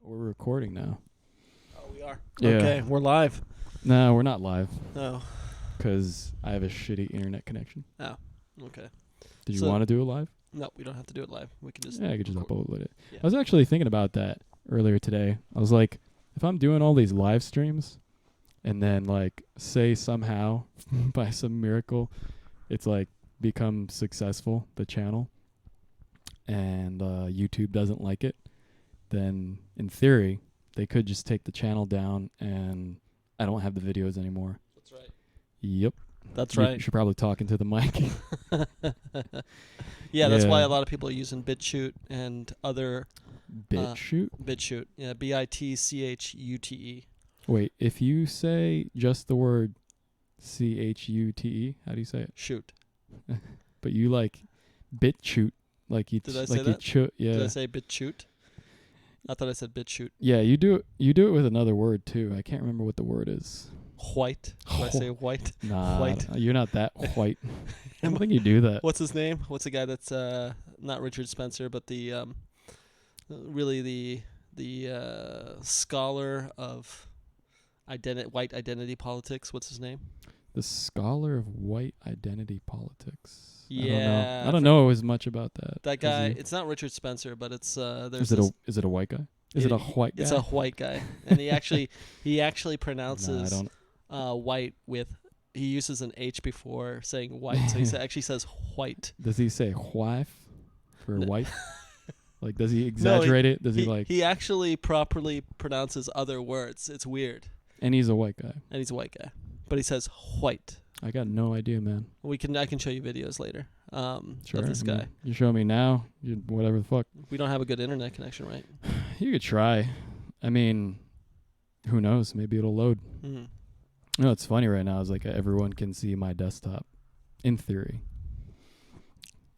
We're recording now. Oh, we are? Yeah. Okay, we're live. No, we're not live Oh. because I have a shitty internet connection. Oh, okay. Did you want to do it live? No, we don't have to do it live. We can just... Yeah, I could just upload it. Yeah. I was actually thinking about that earlier today. I was like, if I'm doing all these live streams and then, like, say somehow, by some miracle, it's, like, become successful, the channel, and YouTube doesn't like it, then, in theory, they could just take the channel down and I don't have the videos anymore. That's right. Yep. That's You right. should probably talk into the mic. Yeah, that's why a lot of people are using BitChute and other... BitChute? BitChute. Yeah, BitChute. Wait, if you say just the word CHUTE, how do you say it? Shoot. But you like BitChute, like you Did I like say you that? yeah. Did I say BitChute? I thought I said BitChute. Yeah, you do it with another word too. I can't remember what the word is. White. Did I say white? Nah, White. You're not that white. I don't think you do that. What's his name? What's the guy that's not Richard Spencer, but the really the scholar of white identity politics? What's his name? The scholar of white identity politics. Yeah, I don't know as much about that. That guy. It's not Richard Spencer, but it's there's is it a white guy? Is it a white guy? It's a white guy, and he actually pronounces Nah, I don't. white with. He uses an H before saying white, so he actually says white. Does he say wife for white? Like, does he exaggerate it? Does he like? He actually properly pronounces other words. It's weird. And he's a white guy. And he's a white guy, but he says white. I got no idea, man. I can show you videos later. Sure, of this guy. You show me now, whatever the fuck. We don't have a good internet connection, right? You could try. I mean, who knows? Maybe it'll load. Mm-hmm. You know, what's funny right now is like everyone can see my desktop, in theory.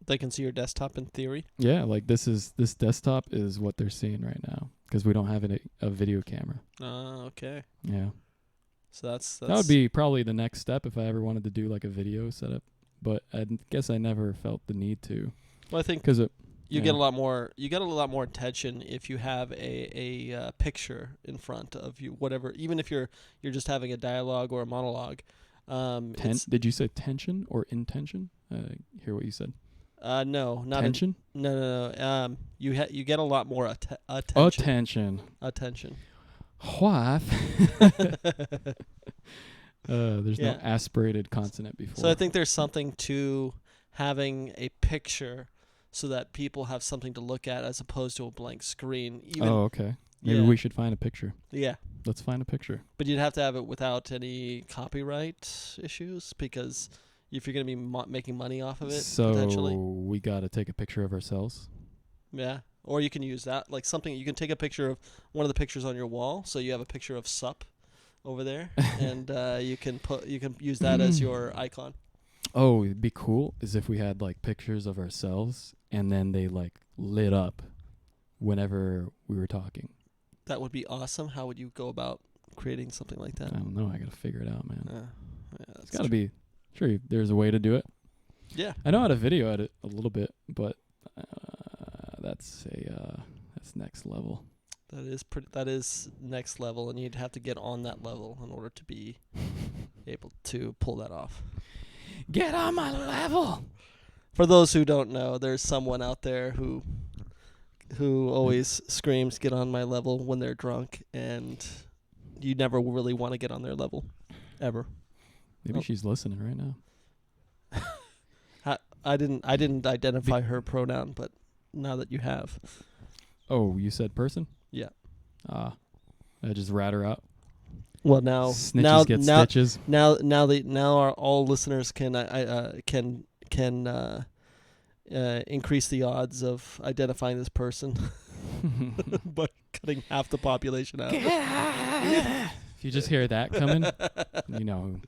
They can see your desktop in theory? Yeah, like this desktop is what they're seeing right now because we don't have a video camera. Okay. Yeah. So that's that would be probably the next step if I ever wanted to do like a video setup, but I guess I never felt the need to. Well, I think because you get a lot more attention if you have a picture in front of you, whatever. Even if you're just having a dialogue or a monologue. Did you say tension or intention? Hear what you said. No, not tension. No. You get a lot more attention. Attention. Wife. There's no aspirated consonant before. So I think there's something to having a picture so that people have something to look at as opposed to a blank screen. Okay. Maybe we should find a picture. Yeah. Let's find a picture. But you'd have to have it without any copyright issues because if you're going to be making money off of it, potentially. So we got to take a picture of ourselves. Yeah. Or you can use that, like something, you can take a picture of one of the pictures on your wall. So you have a picture of Sup over there and you can use that as your icon. Oh, it'd be cool is if we had like pictures of ourselves and then they like lit up whenever we were talking. That would be awesome. How would you go about creating something like that? I don't know. I got to figure it out, man. It's got to be. Sure, there's a way to do it. Yeah. I know how to video edit a little bit, but that's next level. That is next level, and you'd have to get on that level in order to be able to pull that off. Get on my level. For those who don't know, there's someone out there who always screams "Get on my level" when they're drunk, and you never really want to get on their level, ever. Maybe she's listening right now. I didn't identify her pronoun, but now that you have. Oh, you said person? Yeah. I just rat her out. Well, now snitches get stitches. Now our all listeners can increase the odds of identifying this person by cutting half the population out. If you just hear that coming, you know who.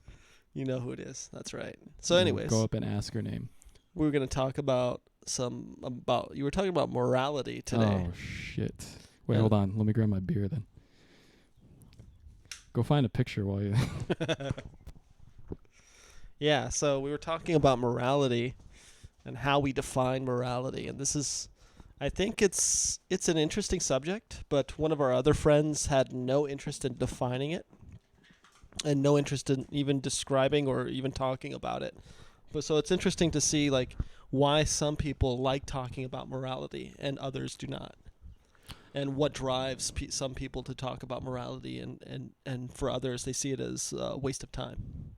You know who it is. That's right. So anyways. Go up and ask her name. We were going to talk about you were talking about morality today. Oh, shit. Wait, hold on. Let me grab my beer then. Go find a picture while you... Yeah, so we were talking about morality and how we define morality. And this is I think it's an interesting subject, but one of our other friends had no interest in defining it and no interest in even describing or even talking about it. But so it's interesting to see like why some people like talking about morality and others do not. And what drives some people to talk about morality and for others they see it as a waste of time.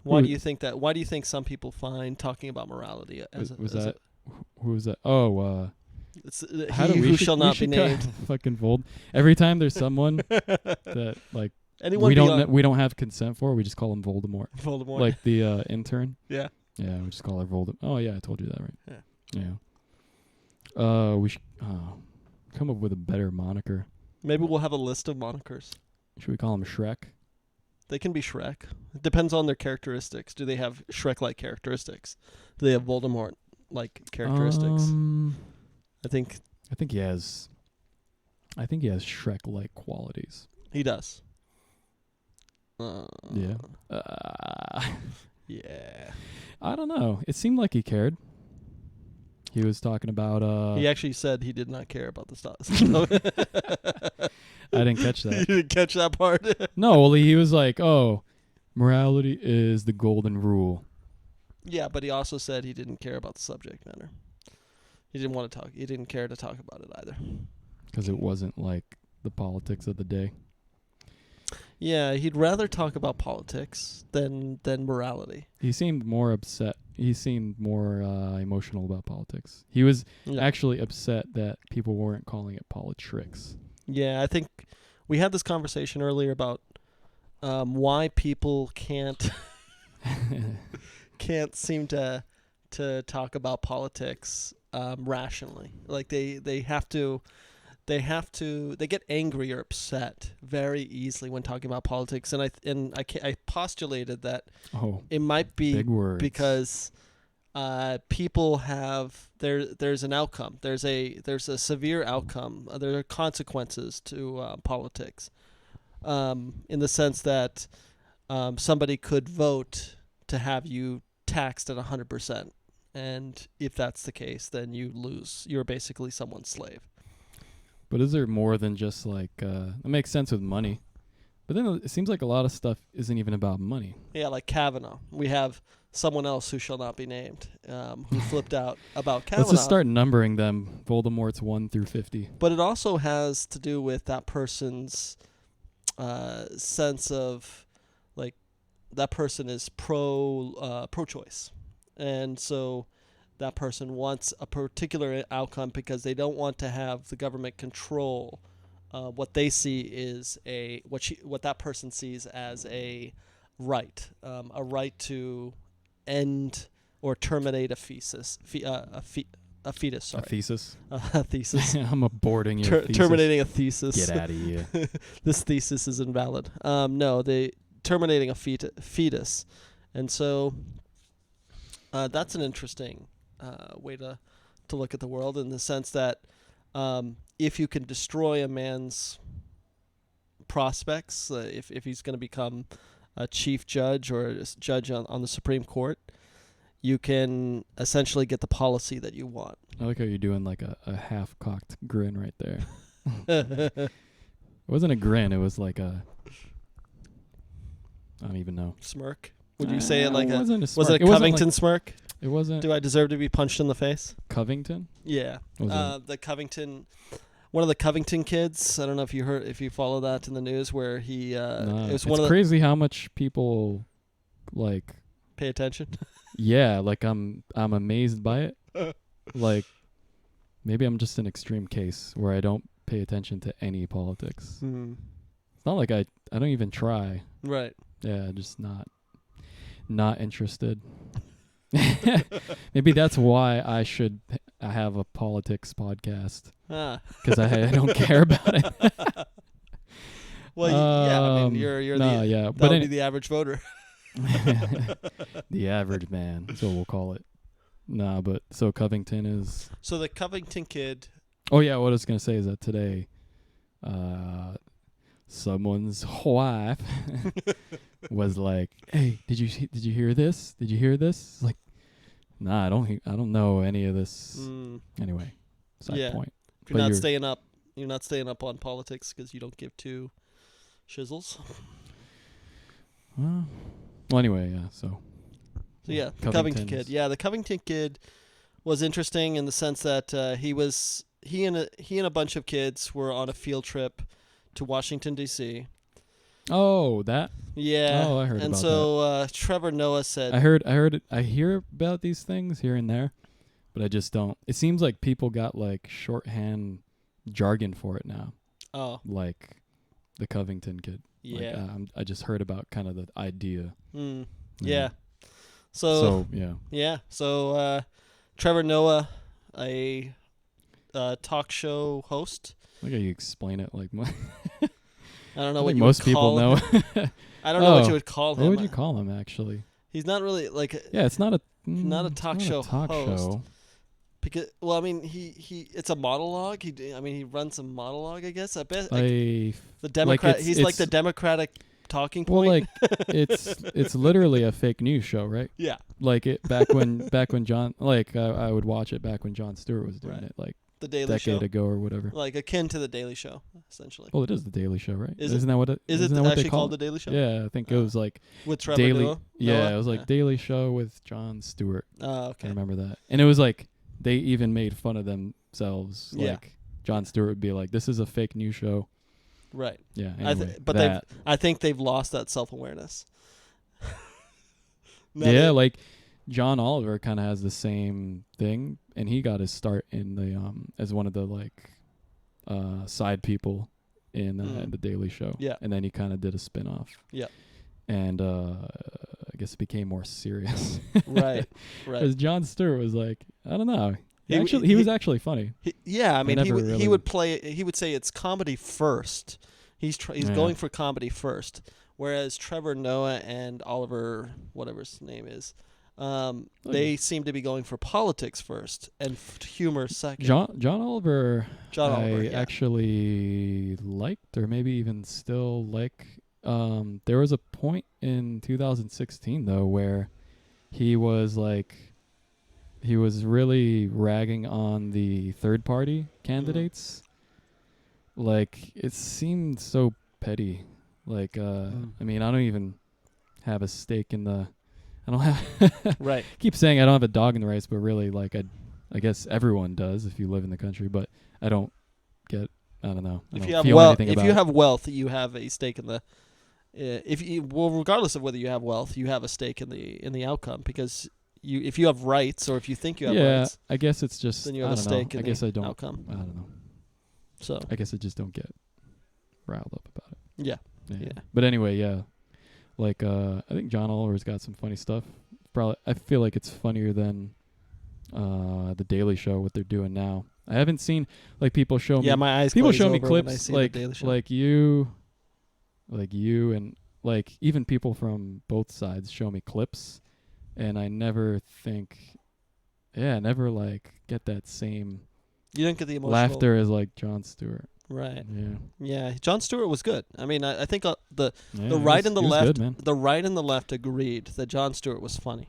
Why do you think that? Why do you think some people find talking about morality as who was that? Oh, it's how he do we who should, shall we not be should named? fucking Vold. Every time there's someone that like Anyone we beyond we don't have consent for, we just call him Voldemort. Voldemort? Like the intern. Yeah. Yeah, we just call her Voldemort. Oh yeah, I told you that right. Yeah. Yeah. We should come up with a better moniker. Maybe we'll have a list of monikers. Should we call him Shrek? They can be Shrek. It depends on their characteristics. Do they have Shrek-like characteristics? Do they have Voldemort-like characteristics? I think he has Shrek-like qualities. he does. Yeah. Yeah. I don't know. It seemed like he cared. He was talking about He actually said he did not care about the stuff. I didn't catch that. You didn't catch that part? No, well he was like, "Oh, morality is the golden rule." Yeah, but he also said he didn't care about the subject matter. He didn't want to talk. He didn't care to talk about it either. Because it wasn't like the politics of the day. Yeah, he'd rather talk about politics than morality. He seemed more upset. He seemed more emotional about politics. He was actually upset that people weren't calling it politics. Yeah, I think we had this conversation earlier about why people can't seem to talk about politics rationally. Like they get angry or upset very easily when talking about politics, and I postulated that it might be big words. because people have there's an outcome, there's a severe outcome, there are consequences to politics, in the sense that somebody could vote to have you taxed at 100%, and if that's the case, then you lose. You're basically someone's slave. But is there more than just like it makes sense with money, but then it seems like a lot of stuff isn't even about money. Yeah, like Kavanaugh. We have someone else who shall not be named who flipped out about Kavanaugh. Let's just start numbering them. Voldemort's 1 through 50. But it also has to do with that person's sense of like that person is pro-choice, and so that person wants a particular outcome because they don't want to have the government control what they see is what that person sees as a right to end or terminate a fetus. A fetus. Sorry. A thesis. A thesis. I'm aborting your thesis. Terminating a thesis. Get out of here. This thesis is invalid. No, they terminating a fetus, and so that's an interesting way to look at the world, in the sense that if you can destroy a man's prospects, if he's going to become a chief judge or a judge on the Supreme Court, you can essentially get the policy that you want. I like how you're doing like a half-cocked grin right there. It wasn't a grin. It was like a... I don't even know. Smirk? Would you say it like it wasn't a smirk. Was it a Covington smirk? It wasn't... Do I deserve to be punched in the face? Covington? Yeah. The Covington... One of the Covington kids, I don't know if you follow that in the news, where he... it's crazy how much people, like... Pay attention? Yeah, like I'm amazed by it. Like, maybe I'm just an extreme case where I don't pay attention to any politics. It's not like I don't even try. Right. Yeah, just not interested. Maybe that's why I have a politics podcast. Because I don't care about it. Well, yeah, I mean, you're that would be the average voter. The average man, so we'll call it. Nah, but so Covington is... So the Covington kid... Oh, yeah, what I was going to say is that today, someone's wife was like, "Hey, did you hear this? Did you hear this?" Like, Nah, I don't know any of this. Mm. Anyway, side Yeah. point. If you're But not you're- staying up, you're not staying up on politics because you don't give two shizzles. Well, anyway, yeah. So So the Covington Kid. Yeah, the Covington Kid was interesting in the sense that he and a bunch of kids were on a field trip to Washington D.C. Oh, that. Yeah. Oh, I heard and about so Trevor Noah said, I heard it. I hear about these things here and there, but I just don't. It seems like people got like shorthand jargon for it now, "Oh, like the Covington Kid. yeah, Like, I just heard about kind of the idea. yeah." So yeah. yeah, so Trevor Noah, a talk show host. Look how you explain it. Like I don't know I what think you most would call people him. know. I don't know what you would call him. What would you call him? Actually, He's not really like yeah, it's not a not a it's talk not show a talk host. show. Because he it's a monologue. He runs a monologue. I guess I bet The Democrat. it's- he's like the it's- Democratic talking Well, point. like it's literally a fake news show, right? yeah, Like it back when John I would watch it back when Jon Stewart was doing Right. it like the a Daily decade Show, ago or whatever. like akin to the Daily Show, essentially. Well, it is the Daily Show, right? Is it- Isn't that what it Is it isn't that what actually they call called it? the Daily Show? Yeah, I think it was like With Trevor Daily. Noah? Yeah, Noah? it was like Daily Show with Jon Stewart. Oh, I okay. remember that, and it was like they even made fun of themselves. Yeah. Like Jon Stewart would be like, "This is a fake news show." Right. Yeah, I anyway, but I think they've lost that self-awareness. yeah, like John Oliver kind of has the same thing, and he got his start in the as one of the like side people in the Daily Show. Yeah. And then he kind of did a spin-off. Yeah. And I guess it became more serious. Right. Because Jon Stewart was like, I don't know. He He was actually funny. I mean, never he really- would play. He would say it's comedy first. He's Yeah. going for comedy first, whereas Trevor Noah and Oliver, whatever his name is, they seem to be going for politics first and humor second. John Oliver, John Oliver, I yeah. actually liked, or maybe even still like. There was a point in 2016 though where he was really ragging on the third party candidates. Like it seemed so petty. Like I mean, I don't even have a stake in the. I don't have. Right. Keep saying I don't have a dog in the race, but really, like I guess everyone does if you live in the country. But I don't get. I don't know. I If don't you have feel wealth, anything if about you it. have wealth, you have a stake in the. Regardless of whether you have wealth, you have a stake in the outcome because if you have rights or if you think you have rights, I guess it's just. then you have I a don't stake know. in I guess the I don't. outcome. I don't know. So I guess I just don't get riled up about it. yeah. Yeah. Yeah. But anyway, yeah. Like I think John Oliver's got some funny stuff. Probably I feel like it's funnier than the Daily Show what they're doing now. I haven't seen like people show me My eyes. people glaze show me over when I clips see like the Daily Show. you and like even people from both sides show me clips and I never never like get that same You didn't get the emotional laughter as like Jon Stewart. right. Yeah. Yeah, Jon Stewart was good. I mean, I think the Yeah, right and the he was left, good, man. the right and the left agreed that Jon Stewart was funny.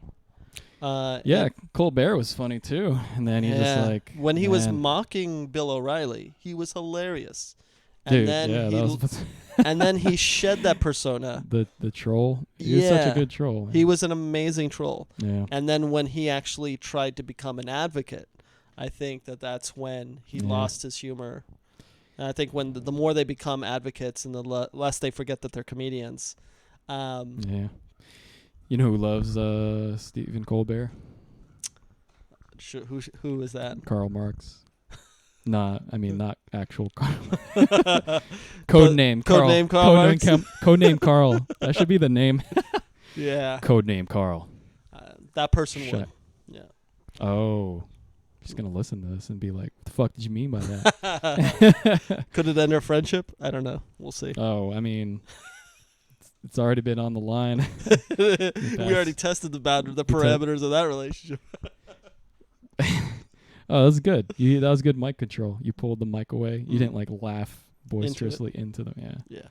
Yeah, Colbert was funny too. And then he just like when he was man. mocking Bill O'Reilly, he was hilarious. And Dude, then yeah, he that was and then he shed that persona. the troll. He was such Yeah. a good troll. He was an amazing troll. Yeah. And then when he actually tried to become an advocate, I think that's when he Yeah. lost his humor. And I think when the more they become advocates and the less they forget that they're comedians. Yeah. You know who loves Stephen Colbert? Who is that? Karl Marx. Nah, I mean not actual Karl. Codename Karl Marx. Codename Karl. That should be the name. Yeah. Codename Karl. That person would. Shut. Yeah. Oh. She's going to listen to this and be like, what the fuck did you mean by that? Could it end our friendship? I don't know. We'll see. Oh, I mean, it's already been on the line. We already tested the parameters of that relationship. Oh, that's good. That was good mic control. You pulled the mic away. You didn't like laugh boisterously into them. Yeah. Yeah.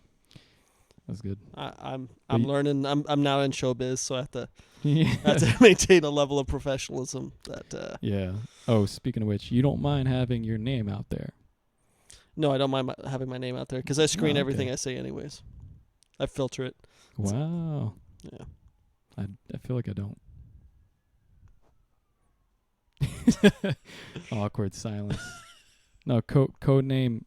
That's good. I'm But learning. I'm now in showbiz, so I have to Yeah. I have to maintain a level of professionalism that. Yeah. Oh, speaking of which, you don't mind having your name out there. No, I don't mind having my name out there because I screen Oh, okay. everything I say anyways. I filter it. Wow. Yeah. I feel like I don't. Awkward silence. No, code name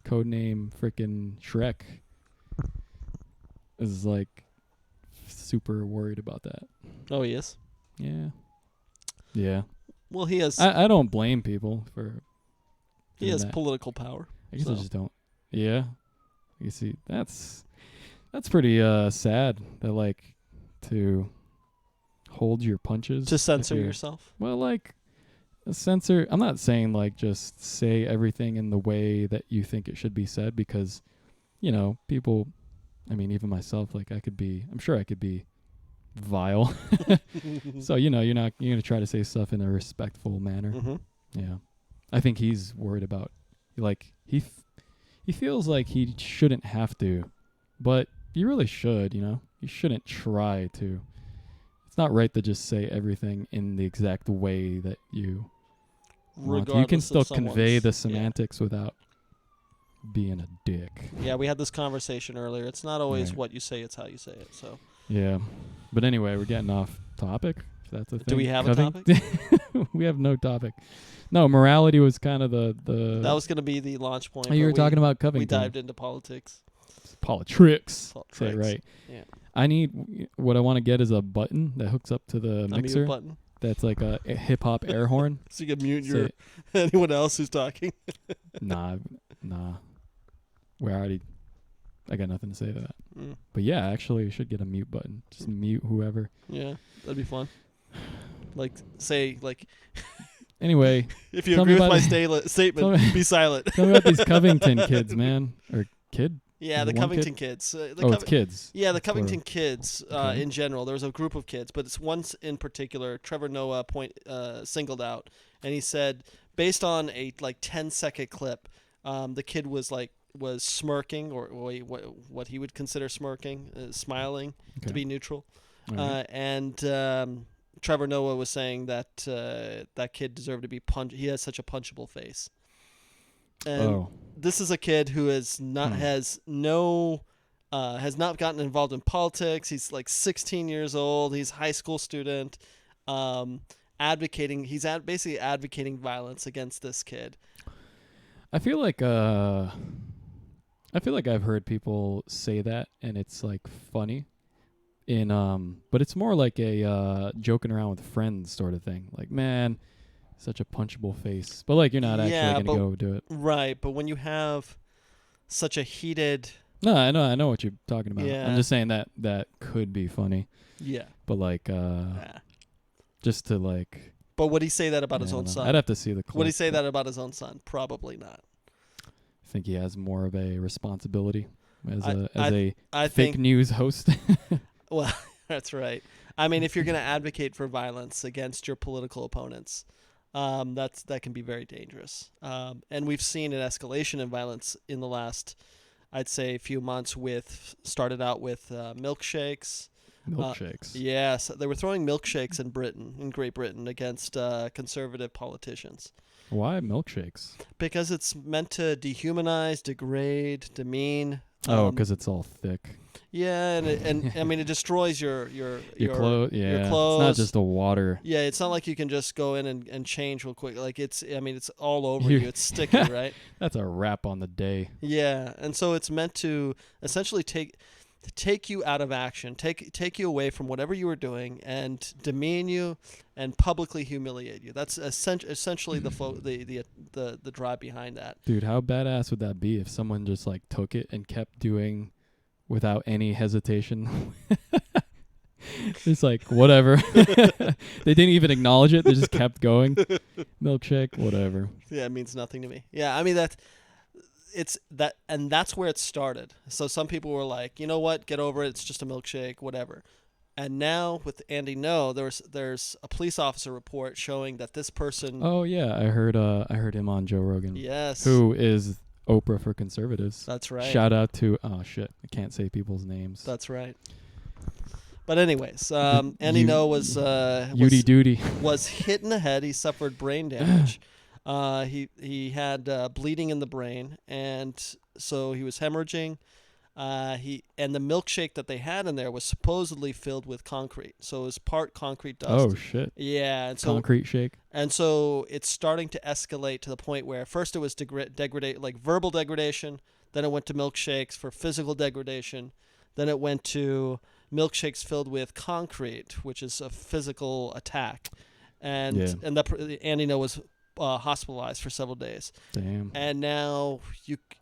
freaking Shrek is like super worried about that. Oh, he is? Yeah. Yeah. Well, he has I don't blame people for he doing has that. political power. I guess so. I just don't. Yeah. You see, that's pretty sad that like to hold your punches. To if censor you're- yourself. Well, like censor. I'm not saying like just say everything in the way that you think it should be said because, people. I mean, even myself, like I'm sure I could be vile. So you're gonna try to say stuff in a respectful manner. Mm-hmm. Yeah, I think he's worried about like he feels like he shouldn't have to, but you really should. You shouldn't try to. It's not right to just say everything in the exact way that you want to. You can still convey the semantics without being a dick. Yeah, we had this conversation earlier. It's not always Right. what you say, it's how you say it. So Yeah. But anyway, we're getting off topic. If that's a thing. Do we have a topic? We have no topic. No, morality was kind of the that was going to be the launch point. Oh, you but were talking about Covington. We dived into politics. Politics. Say it Politics. right. Yeah. I need what I want to get is a button that hooks up to the A mixer. mute button. That's like a hip hop air horn. So you can mute Say anyone else who's talking. Nah. I got nothing to say to that. Mm. But yeah, actually, you should get a mute button. Just mute whoever. Yeah, that'd be fun. Anyway, if you Tell me agree with about my statement, be silent. tell me about these Covington kids, man. Or kid? Yeah, Is the it one Covington kid? kids. It's kids. Yeah, the That's plural. Covington kids Okay. in general. There was a group of kids, but it's one in particular. Trevor Noah singled out, and he said, based on a 10-second clip, the kid was smirking, or what he would consider smirking, smiling Okay. to be neutral, All right. and Trevor Noah was saying that that kid deserved to be punched. He has such a punchable face. And this is a kid who has not gotten involved in politics. He's 16 years old. He's a high school student, advocating. He's basically advocating violence against this kid. I feel like I've heard people say that, and it's funny. But it's more like a joking around with friends sort of thing. Like, man, such a punchable face. But you're not actually gonna go do it. Right, but when you have such a heated No, I know what you're talking about. Yeah. I'm just saying that could be funny. Yeah. But just to But would he say that about his I own don't know. son? I'd have to see the clip. Would he say that about his own son? Probably not. I think he has more of a responsibility as I a fake think news host. Well, that's right. I mean, if you're going to advocate for violence against your political opponents, that can be very dangerous. And we've seen an escalation in violence in the last, I'd say, few months. Started out with milkshakes. Milkshakes. Yes, they were throwing milkshakes in Great Britain, against conservative politicians. Why milkshakes? Because it's meant to dehumanize, degrade, demean. Because it's all thick. Yeah, and I mean it destroys your clothes. Yeah, your clothes. It's not just the water. Yeah, it's not like you can just go in and change real quick. It's all over you. It's sticky, right? That's a wrap on the day. Yeah, and so it's meant to essentially take you out of action, take you away from whatever you were doing, and demean you and publicly humiliate you. That's essentially the drive behind that. Dude, how badass would that be if someone just took it and kept doing without any hesitation? It's whatever. They didn't even acknowledge it. They just kept going. Milkshake, whatever. Yeah, it means nothing to me. Yeah, I mean that's where it started. So some people were like, you know what, get over it. It's just a milkshake, whatever. And now with Andy Ngo, there's a police officer report showing that this person. Oh yeah, I heard him on Joe Rogan. Yes. Who is Oprah for conservatives. That's right. Shout out to I can't say people's names. That's right. But anyways, Andy No was Yudi Duty. was hit in the head. He suffered brain damage. He had bleeding in the brain, and so he was hemorrhaging. And the milkshake that they had in there was supposedly filled with concrete, so it was part concrete dust. Oh shit! Yeah, and so Concrete shake. and so it's starting to escalate to the point where first it was like verbal degradation, then it went to milkshakes for physical degradation, then it went to milkshakes filled with concrete, which is a physical attack, and Yeah. and that Andy No was hospitalized for several days. Damn. And now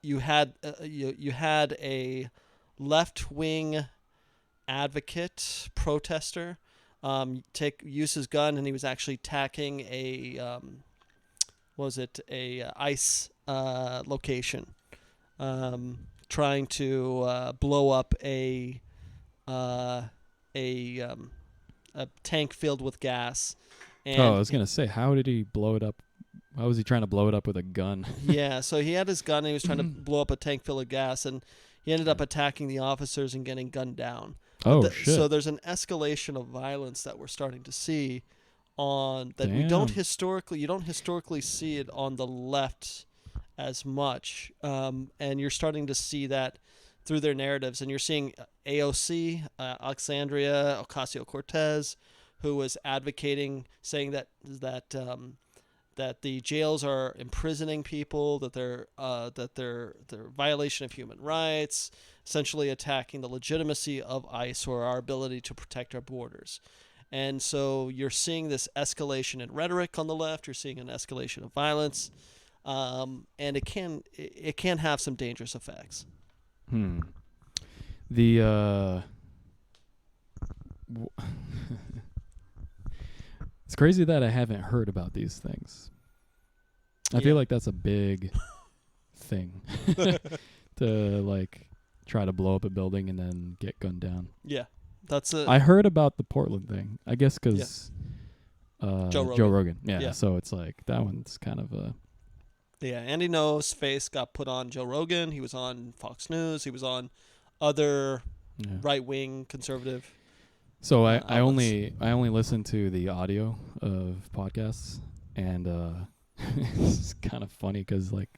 you had a left wing advocate protester use his gun, and he was actually attacking a ice location, trying to blow up a tank filled with gas. And I was gonna say, how did he blow it up? How was he trying to blow it up with a gun? Yeah, so he had his gun and he was trying to blow up a tank full of gas, and he ended up attacking the officers and getting gunned down. Oh shit! So there's an escalation of violence that we're starting to see on that we don't Damn. you don't historically see it on the left as much, and you're starting to see that through their narratives, and you're seeing AOC, Alexandria Ocasio-Cortez, who was advocating, saying that the jails are imprisoning people, that they're violation of human rights, essentially attacking the legitimacy of ICE or our ability to protect our borders. And so you're seeing this escalation in rhetoric on the left. You're seeing an escalation of violence, and it can have some dangerous effects. The it's crazy that I haven't heard about these things. I feel like that's a big thing to like try to blow up a building and then get gunned down. Yeah, that's it. I heard about the Portland thing. I guess because Joe Rogan. Yeah, so it's like that one's kind of a. Yeah, Andy No's face got put on Joe Rogan. He was on Fox News. He was on other right-wing conservative. So I only listen to the audio of podcasts, and it's kind of funny because like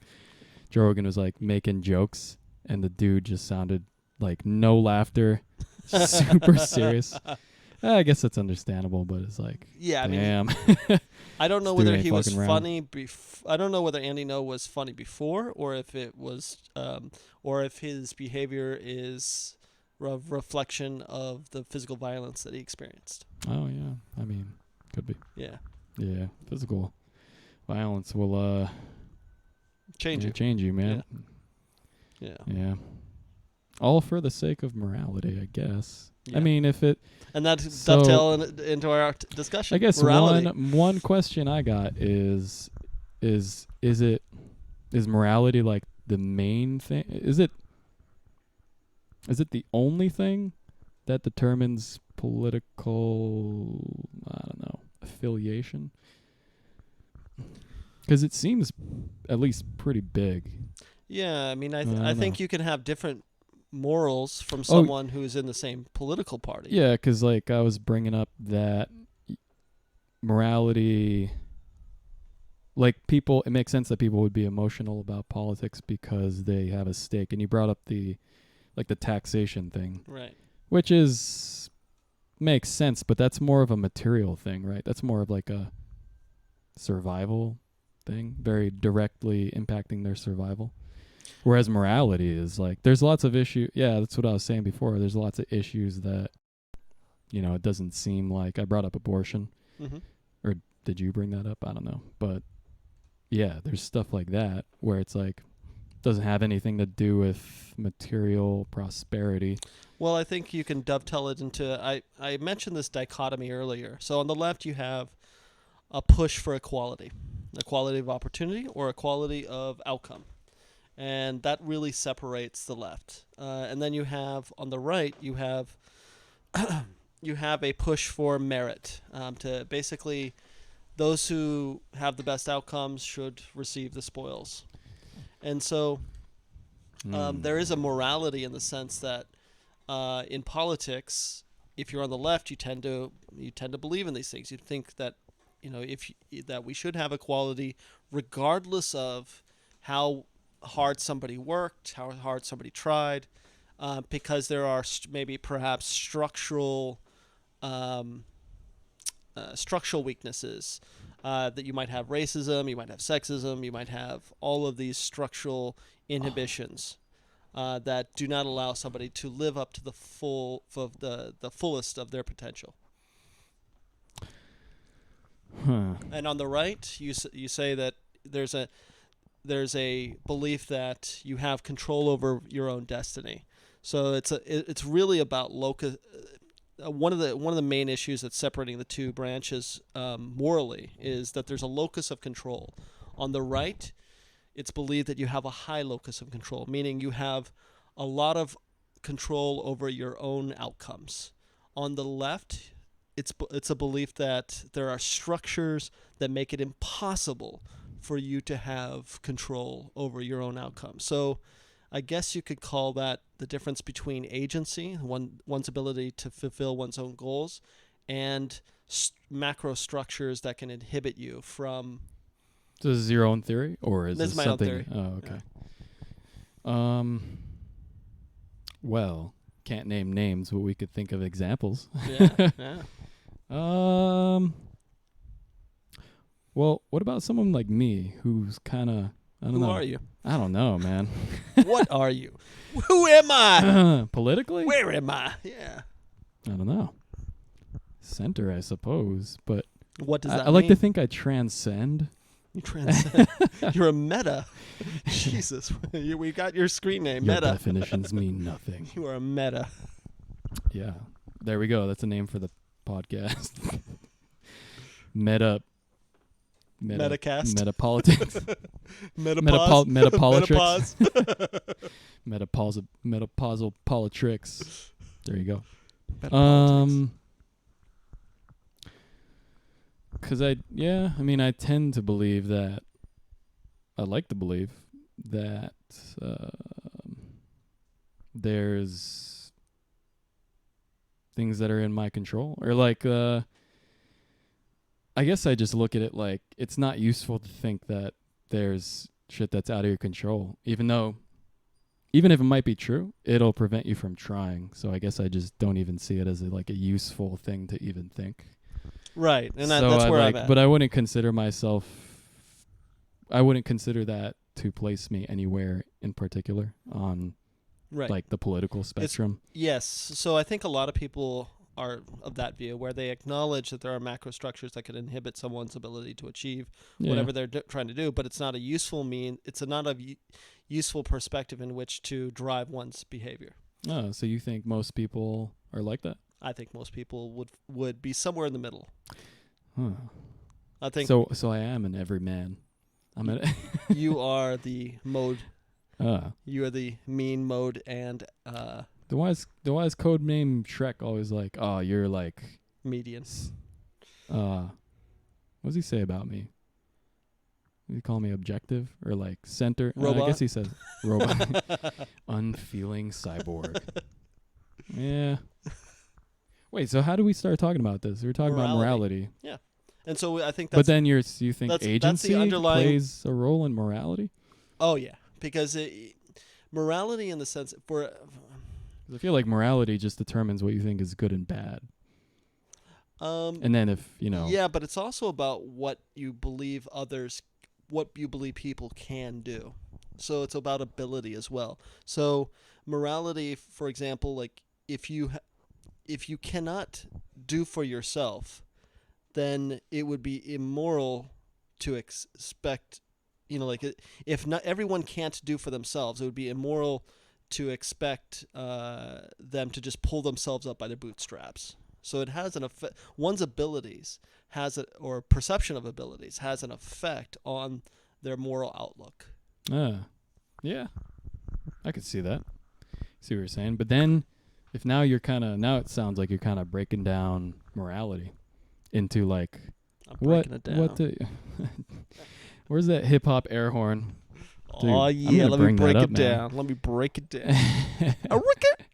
Joe Rogan was like making jokes, and the dude just sounded like no laughter, super serious. I guess that's understandable, but it's like, yeah, damn. I don't know whether he was funny. I don't know whether Andy No was funny before, or if it was, or if his behavior is a reflection of the physical violence that he experienced. Oh yeah, I mean, could be. Yeah. Yeah, physical violence will change you, man. Yeah. Yeah. All for the sake of morality, I guess. Yeah. I mean, if it and that's dovetail into our discussion. I guess morality. one question I got is morality like the main thing? Is it the only thing that determines political, I don't know, affiliation? Because it seems at least pretty big. Yeah, I mean, I think you can have different morals from someone who's in the same political party. Yeah, because like I was bringing up that morality, like people, it makes sense that people would be emotional about politics because they have a stake. And you brought up the taxation thing, right? Which makes sense, but that's more of a material thing, right? That's more of like a survival thing, very directly impacting their survival. Whereas morality is like, there's lots of issues. Yeah, that's what I was saying before. There's lots of issues that, it doesn't seem like. I brought up abortion. Mm-hmm. Or did you bring that up? I don't know. But yeah, there's stuff like that where it's like, doesn't have anything to do with material prosperity. Well, I think you can dovetail it into, I mentioned this dichotomy earlier. So on the left, you have a push for equality of opportunity or equality of outcome. And that really separates the left. And then you have, on the right, you have a push for merit, to basically those who have the best outcomes should receive the spoils. And so there is a morality in the sense that in politics, if you're on the left, you tend to believe in these things. You think that that we should have equality regardless of how hard somebody worked, how hard somebody tried, because there are maybe perhaps structural weaknesses, that you might have racism, you might have sexism, you might have all of these structural inhibitions that do not allow somebody to live up to the fullest of their potential. Huh. And on the right, you say that there's a belief that you have control over your own destiny. So it's really about locus. One of the main issues that's separating the two branches morally is that there's a locus of control. On the right, it's believed that you have a high locus of control, meaning you have a lot of control over your own outcomes. On the left, it's a belief that there are structures that make it impossible for you to have control over your own outcomes. So I guess you could call that the difference between agency, one's ability to fulfill one's own goals, and macro structures that can inhibit you from. So this is your own theory, or is this my something? own theory. Oh, okay. Well, can't name names, but we could think of examples. Yeah. Well, what about someone like me who's kind of, I don't know. Who are you? I don't know, man. What are you? Who am I? Politically? Where am I? Yeah. I don't know. Center, I suppose, but What does that I mean? like to think I transcend. You transcend. You're a meta. Jesus. We got your screen name, Your meta. definitions mean nothing. You are a meta. Yeah. There we go. That's a name for the podcast. Metacast. Metapolitics. Metapause. Metapausal politricks. There you go. Metapolitics. Because I tend to believe that, I like to believe that there's things that are in my control. Or like, I guess I just look at it like it's not useful to think that there's shit that's out of your control. Even if it might be true, it'll prevent you from trying. So I guess I just don't even see it as a useful thing to even think. Right, and So that's where I'm at. But I wouldn't consider that to place me anywhere in particular on right. the political spectrum. Yes, so I think a lot of people are of that view, where they acknowledge that there are macro structures that could inhibit someone's ability to achieve whatever they're trying to do, but it's not a useful useful perspective in which to drive one's behavior. Oh, so you think most people are like that? I think most people would be somewhere in the middle. Huh. I think so I am an everyman. you are the mode. You are the mean mode, and the wise code name Shrek always like, oh, you're like median. What does he say about me? Does he call me objective or like center? Robot? I guess he says robot. Unfeeling cyborg. Yeah. Wait, so how do we start talking about this? We were talking about morality. Yeah. And so I think that's... But then you think that's agency the underlying plays a role in morality? Oh, yeah. Because morality in the sense... I feel like morality just determines what you think is good and bad. And then if, Yeah, but it's also about what you believe people can do. So it's about ability as well. So morality, for example, like if you cannot do for yourself, then it would be immoral to expect, if not everyone can't do for themselves, it would be immoral to expect them to just pull themselves up by their bootstraps. So it has an effect. One's abilities or perception of abilities has an effect on their moral outlook. Yeah, I could see that. See what you're saying, but then. If now it sounds like you're kind of breaking down morality into like I'm breaking it down. Where's that hip hop air horn? Dude, oh yeah, let me break it down. Man. Let me break it down. A ricket,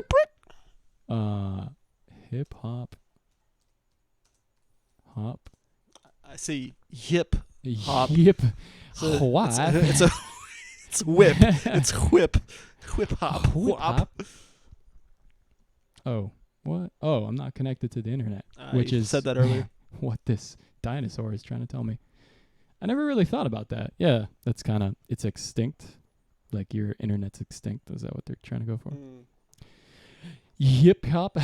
prick. Hip hop. Hop. I see hip hop. Yip. So What? It's whip. It's whip. Whip hop. Whip Whop. hop. Oh, what? Oh, I'm not connected to the internet, which You is said that earlier. what this dinosaur is trying to tell me. I never really thought about that. Yeah, that's kind of, it's extinct. Like your internet's extinct. Is that what they're trying to go for? Mm. Yip hop.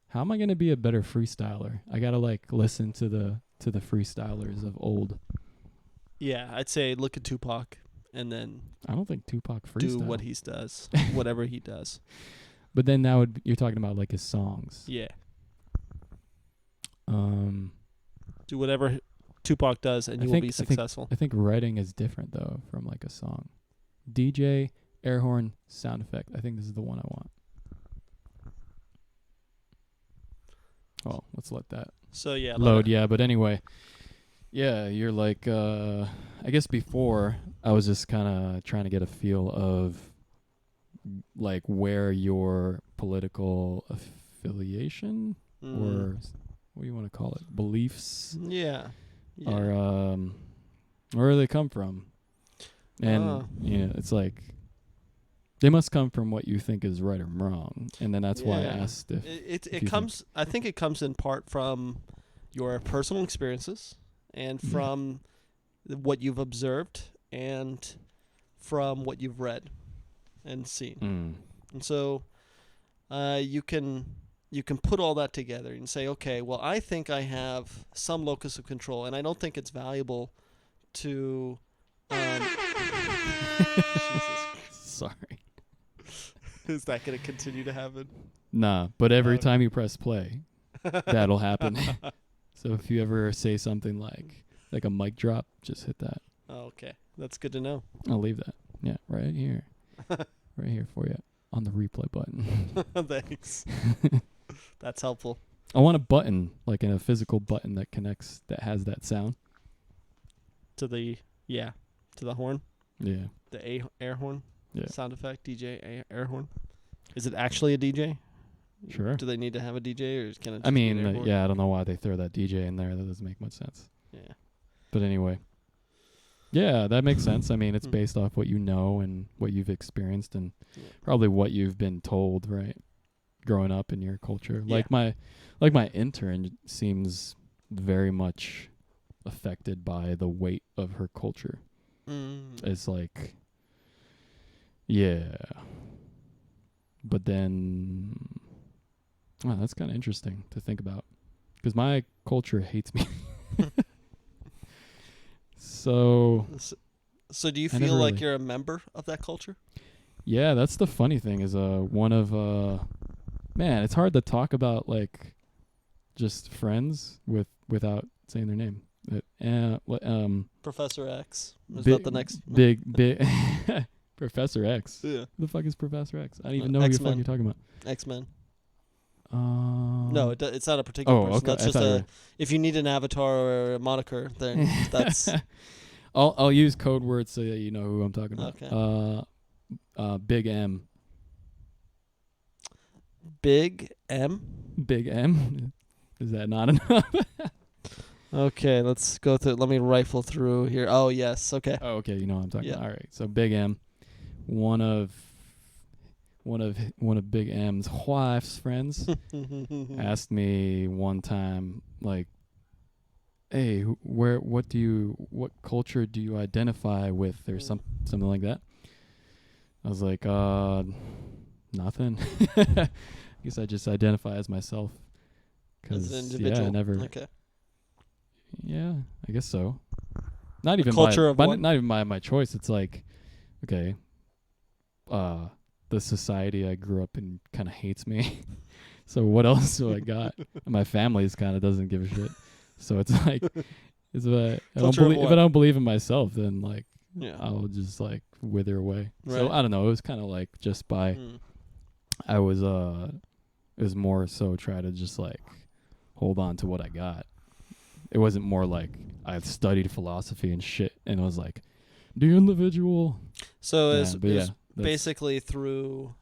How am I gonna be a better freestyler? I gotta like listen to the freestylers of old. Yeah, I'd say look at Tupac and then I don't think Tupac freestyle. do what he does, whatever he does. But then that would you're talking about like his songs. Yeah. Do whatever Tupac does, and you will be successful. I think writing is different though from like a song. DJ, air horn, sound effect. I think this is the one I want. Oh, let's let that So yeah, load. Yeah, but anyway, yeah, you're like, I guess before I was just kind of trying to get a feel of like where your political affiliation or what do you want to call it, beliefs are, where they come from, and it's like they must come from what you think is right or wrong, and then that's why I asked if it comes. I think it comes in part from your personal experiences and from what you've observed and from what you've read and seen. And so you can put all that together and say, okay, well, I think I have some locus of control, and I don't think it's valuable to Jesus. Sorry. Is that going to continue to happen? Nah, but every time you press play, that'll happen. So if you ever say something like a mic drop, just hit that. Oh, okay. That's good to know. I'll leave that. Yeah, right here. Right here for you on the replay button. Thanks. That's helpful. I want a button, like in a physical button that connects, that has that sound. To the horn? Yeah. The air horn? Yeah. Sound effect, DJ air horn. Is it actually a DJ? Sure. Do they need to have a DJ, or can it just I mean, be an air horn? yeah, I don't know why they throw that DJ in there. That doesn't make much sense. Yeah. But anyway. Yeah, that makes sense. I mean, it's based off what you know and what you've experienced and probably what you've been told, right? Growing up in your culture. Yeah. Like my intern seems very much affected by the weight of her culture. It's like, yeah. But then, wow, that's kind of interesting to think about. Because my culture hates me. So do you feel like you're a member of that culture? Yeah, that's the funny thing is one of man, it's hard to talk about like just friends without saying their name. Professor X. Is that the next big Professor X? Yeah. Who the fuck is Professor X? I don't even know who the fuck you're talking about. X-Men. No, it's not a particular person. Okay. That's just if you need an avatar or a moniker, then that's. I'll use code words so that you know who I'm talking about. Okay. Big M. Big M? Big M? Is that not enough? Okay, let's go through. Let me rifle through here. Oh, yes. Okay. Oh, okay. You know what I'm talking about. All right. So Big M, one of Big M's wife's friends asked me one time, like, hey, what culture do you identify with, or something like that? I was like, nothing. I guess I just identify as myself. As an individual. Yeah, I never. Okay. Yeah, I guess so. Not even by my choice. It's like, okay, the society I grew up in kind of hates me. So what else do I got? My family's kind of doesn't give a shit. So it's like, if I don't believe in myself, then like, I'll just like wither away. Right. So I don't know. It was kind of like just by, it was more so try to just like hold on to what I got. It wasn't more like I had studied philosophy and shit, and it was like, the individual. So it's basically through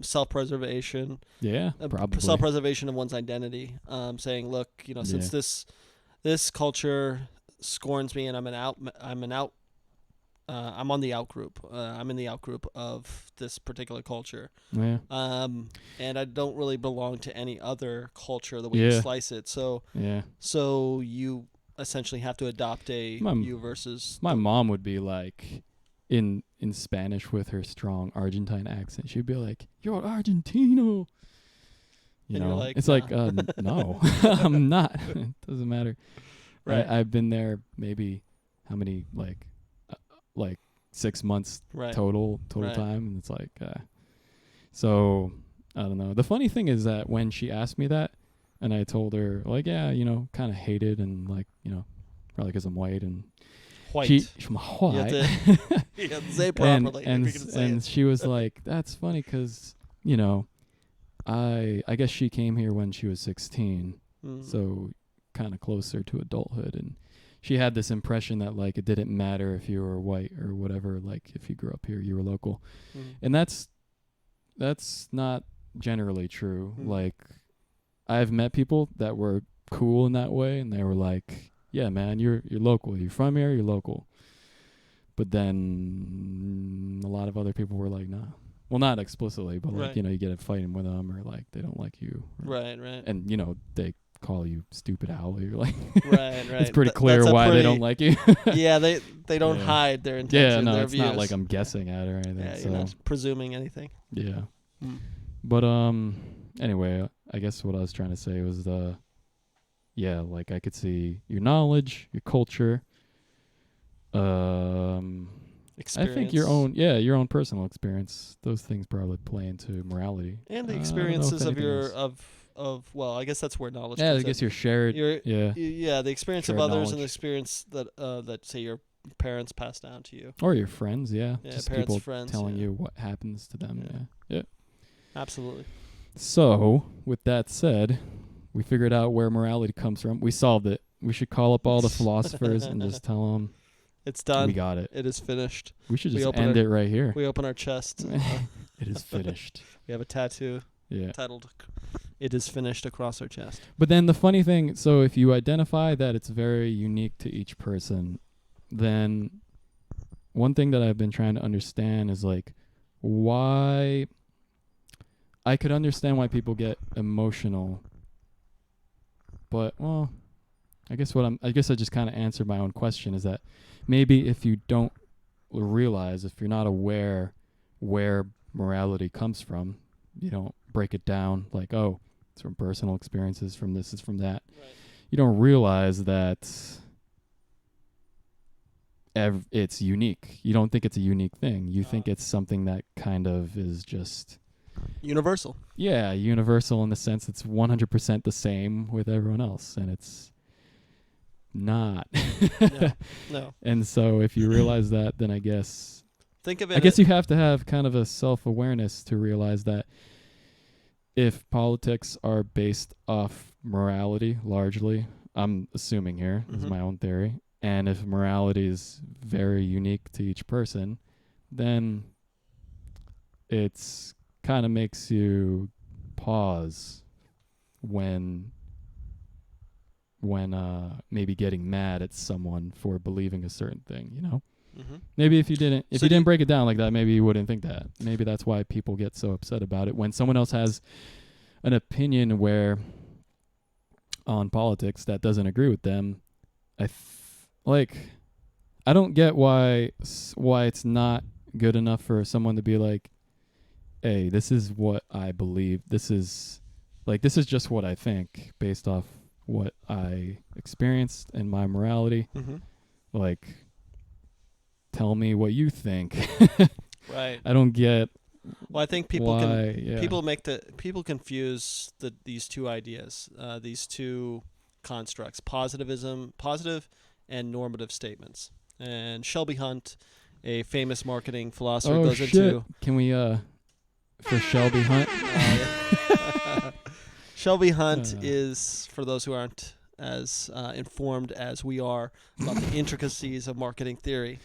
self-preservation. Yeah, probably. Self-preservation of one's identity. Saying, look, since this culture scorns me and I'm on the out group. I'm in the out group of this particular culture. Yeah. And I don't really belong to any other culture the way you slice it. So you essentially have to adopt you versus. My mom would be like, in Spanish with her strong Argentine accent, she'd be like, "You're Argentino." Like, it's like, no, I'm not. It doesn't matter. Right. I've been there maybe how many like 6 months total right. time, and it's like so I don't know. The funny thing is that when she asked me that and I told her like, kind of hated and like, probably because I'm white and white. She's white. You have to say properly. and she was like, that's funny because I guess she came here when she was 16, so kind of closer to adulthood, and she had this impression that like it didn't matter if you were white or whatever, like if you grew up here you were local. And that's not generally true. Like I've met people that were cool in that way, and they were like, yeah man, you're local, you're from here, you're local. But then a lot of other people were like, nah. Well, not explicitly, but like, you get a fighting with them, or like they don't like you, right. And they call you stupid owl. You're like, right. It's pretty clear why they don't like you. Yeah, they don't hide their intention. Yeah, no, their it's views. not like I'm guessing at it or anything. Yeah, you're not presuming anything. Yeah, but anyway, I guess what I was trying to say was like I could see your knowledge, your culture, experience. I think your own personal experience. Those things probably play into morality and the experiences of well, I guess that's where knowledge. Yeah, comes I guess in. you're shared. The experience shared of others knowledge. and the experience that say your parents passed down to you, or your friends. Yeah, just parents, people friends, telling you what happens to them. Yeah, absolutely. So, with that said, we figured out where morality comes from. We solved it. We should call up all the philosophers and just tell them it's done. We got it. It is finished. We should just end it right here. We open our chest. It is finished. We have a tattoo titled "It is finished" across our chest. But then the funny thing, so if you identify that it's very unique to each person, then one thing that I've been trying to understand is like why I could understand why people get emotional. But I guess I just kind of answered my own question, is that maybe if you don't realize, if you're not aware where morality comes from, you don't break it down like, oh, it's from personal experiences, from this, it's from that. Right. You don't realize that it's unique. You don't think it's a unique thing. You think it's something that kind of is just universal. Yeah, universal in the sense it's 100% the same with everyone else, and it's not. No. And so if you realize that, then I guess think of it. I guess you have to have kind of a self-awareness to realize that if politics are based off morality largely, I'm assuming here, is my own theory, and if morality is very unique to each person, then it's kind of makes you pause when maybe getting mad at someone for believing a certain thing, Maybe if you didn't break it down like that, maybe you wouldn't think that. Maybe that's why people get so upset about it when someone else has an opinion on politics that doesn't agree with them. I don't get why it's not good enough for someone to be like, hey, this is what I believe. This is just what I think based off what I experienced and my morality. Like, tell me what you think. Right. I don't get. Well, I think people people confuse these two ideas, these two constructs: positive and normative statements. And Shelby Hunt, a famous marketing philosopher, goes into. Can we for Shelby Hunt? Shelby Hunt is, for those who aren't as informed as we are about the intricacies of marketing theory.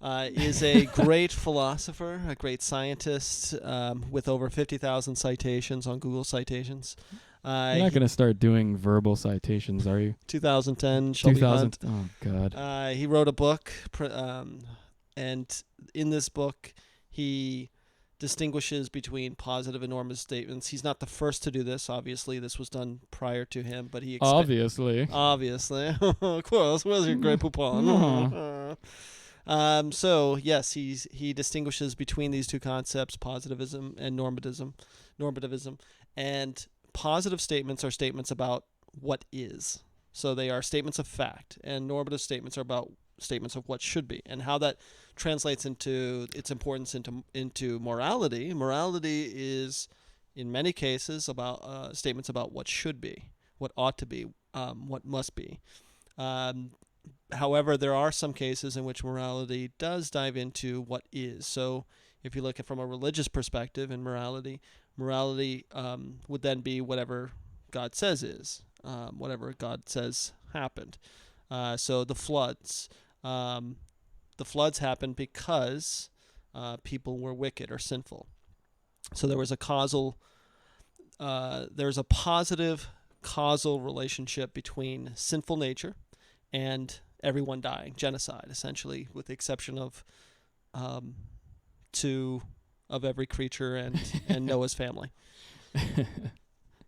is a great philosopher, a great scientist with over 50,000 citations on Google Citations. You're not going to start doing verbal citations, are you? 2010, Shelby 2000. Hunt. Oh, God. He wrote a book, and in this book, he distinguishes between positive and normative statements. He's not the first to do this. Obviously, this was done prior to him, but he Obviously. of course. Where's your great poupon? So yes, he distinguishes between these two concepts, positivism and normativism, and positive statements are statements about what is. So they are statements of fact, and normative statements are about statements of what should be, and how that translates into its importance into morality. Morality is, in many cases, about statements about what should be, what ought to be, what must be. However, there are some cases in which morality does dive into what is. So if you look at from a religious perspective in morality would then be whatever God says is, whatever God says happened. So the floods happened because people were wicked or sinful. So there was a positive causal relationship between sinful nature and everyone dying, genocide, essentially, with the exception of two of every creature and Noah's family.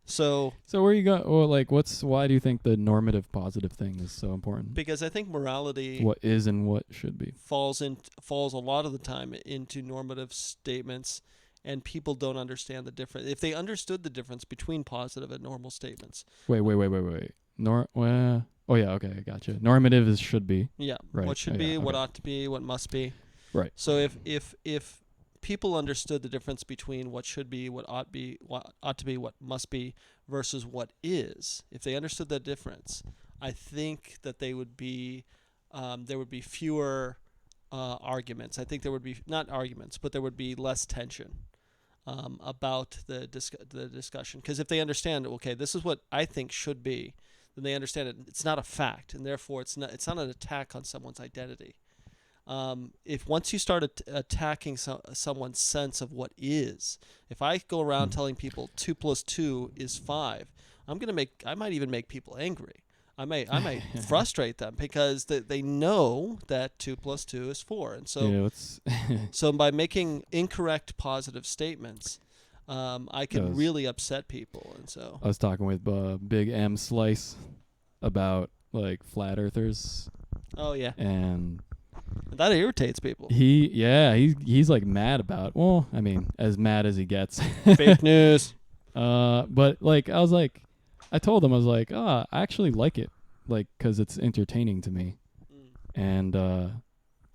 So where you go? Or like, why do you think the normative positive thing is so important? Because I think morality, what is and what should be, falls a lot of the time into normative statements, and people don't understand the difference. If they understood the difference between positive and normal statements. Wait. Oh yeah, okay, I gotcha. Normative is should be. Yeah. Right. What should be, what ought to be, what must be. Right. So if people understood the difference between what should be, what ought to be, what must be, versus what is, if they understood that difference, I think that there would be fewer arguments. I think there would be not arguments, but there would be less tension about the discussion. Because if they understand, okay, this is what I think should be, then they understand it. It's not a fact, and therefore it's not an attack on someone's identity. If once you start attacking someone's sense of what is, if I go around telling people 2 + 2 is 5, I might even make people angry. I might frustrate them because they know that 2 + 2 is 4, and so so by making incorrect positive statements, I can really upset people, and so I was talking with Big M Slice about like flat earthers. Oh yeah, and that irritates people. He's like mad about. Well, I mean, as mad as he gets. Fake news. But like I told him I was like, I actually like it, like, because it's entertaining to me, and I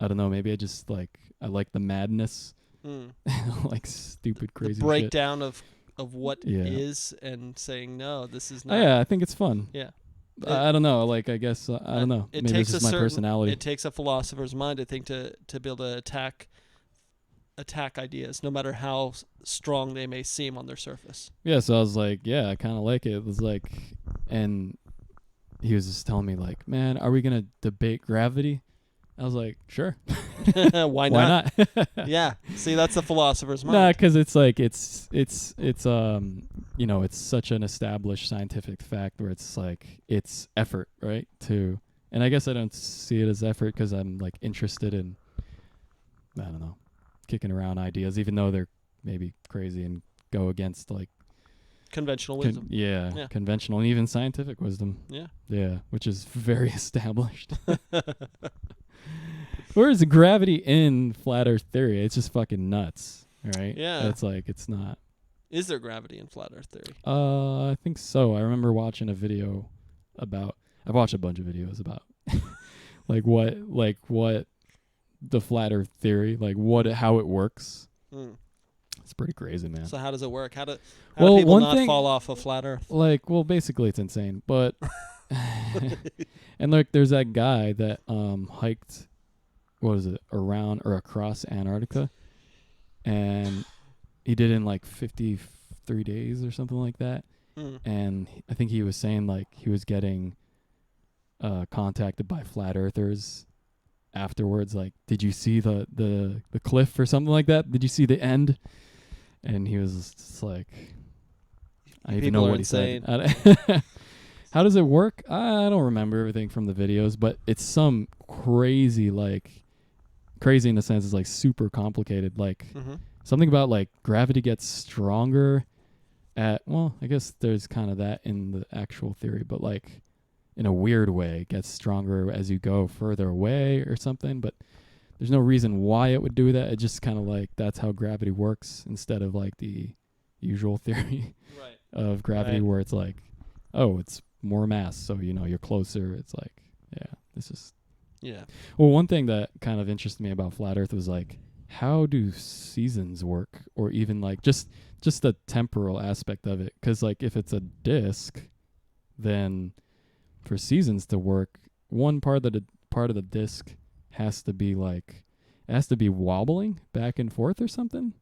don't know, maybe I like the madness, like stupid crazy the breakdown shit. of what is, and saying no, this is not. Oh, yeah, I think it's fun. Yeah. I don't know. Like, I guess I don't know. Maybe this is my personality. It takes a philosopher's mind, I think, to be able to attack ideas, no matter how strong they may seem on their surface. Yeah. So I was like, yeah, I kind of like it. It was like, and he was just telling me like, man, are we gonna debate gravity? I was like, sure. Why not? Yeah. See, that's the philosopher's mind. Nah, because it's like it's you know, it's such an established scientific fact where it's like it's effort, right? And I guess I don't see it as effort because I'm like interested in, I don't know, kicking around ideas, even though they're maybe crazy and go against like conventional wisdom. Yeah, conventional and even scientific wisdom. Yeah, which is very established. Whereas gravity in flat Earth theory, it's just fucking nuts, right? Yeah. It's like, it's not. Is there gravity in flat Earth theory? I think so. I remember watching a video about. I've watched a bunch of videos about, like what the flat Earth theory, how it works. It's pretty crazy, man. So how does it work? How do people not fall off of flat Earth? Basically it's insane, but and like there's that guy that hiked, what is it, around or across Antarctica, and he did it in like 53 days or something like that. And I think he was saying like he was getting contacted by flat earthers afterwards, like, did you see the cliff or something like that? Did you see the end? And he was just like, I don't even know what he said. How does it work? I don't remember everything from the videos, but it's some crazy in the sense it's like super complicated. Like something about like gravity gets stronger well, I guess there's kind of that in the actual theory, but like in a weird way, it gets stronger as you go further away or something. But there's no reason why it would do that. It just kind of like that's how gravity works instead of like the usual theory of gravity where it's like, oh, it's more mass, so you're closer. It's like, this is well, one thing that kind of interested me about flat earth was like, how do seasons work, or even like just the temporal aspect of it? Because like if it's a disc, then for seasons to work, one part of the disc has to be wobbling back and forth or something.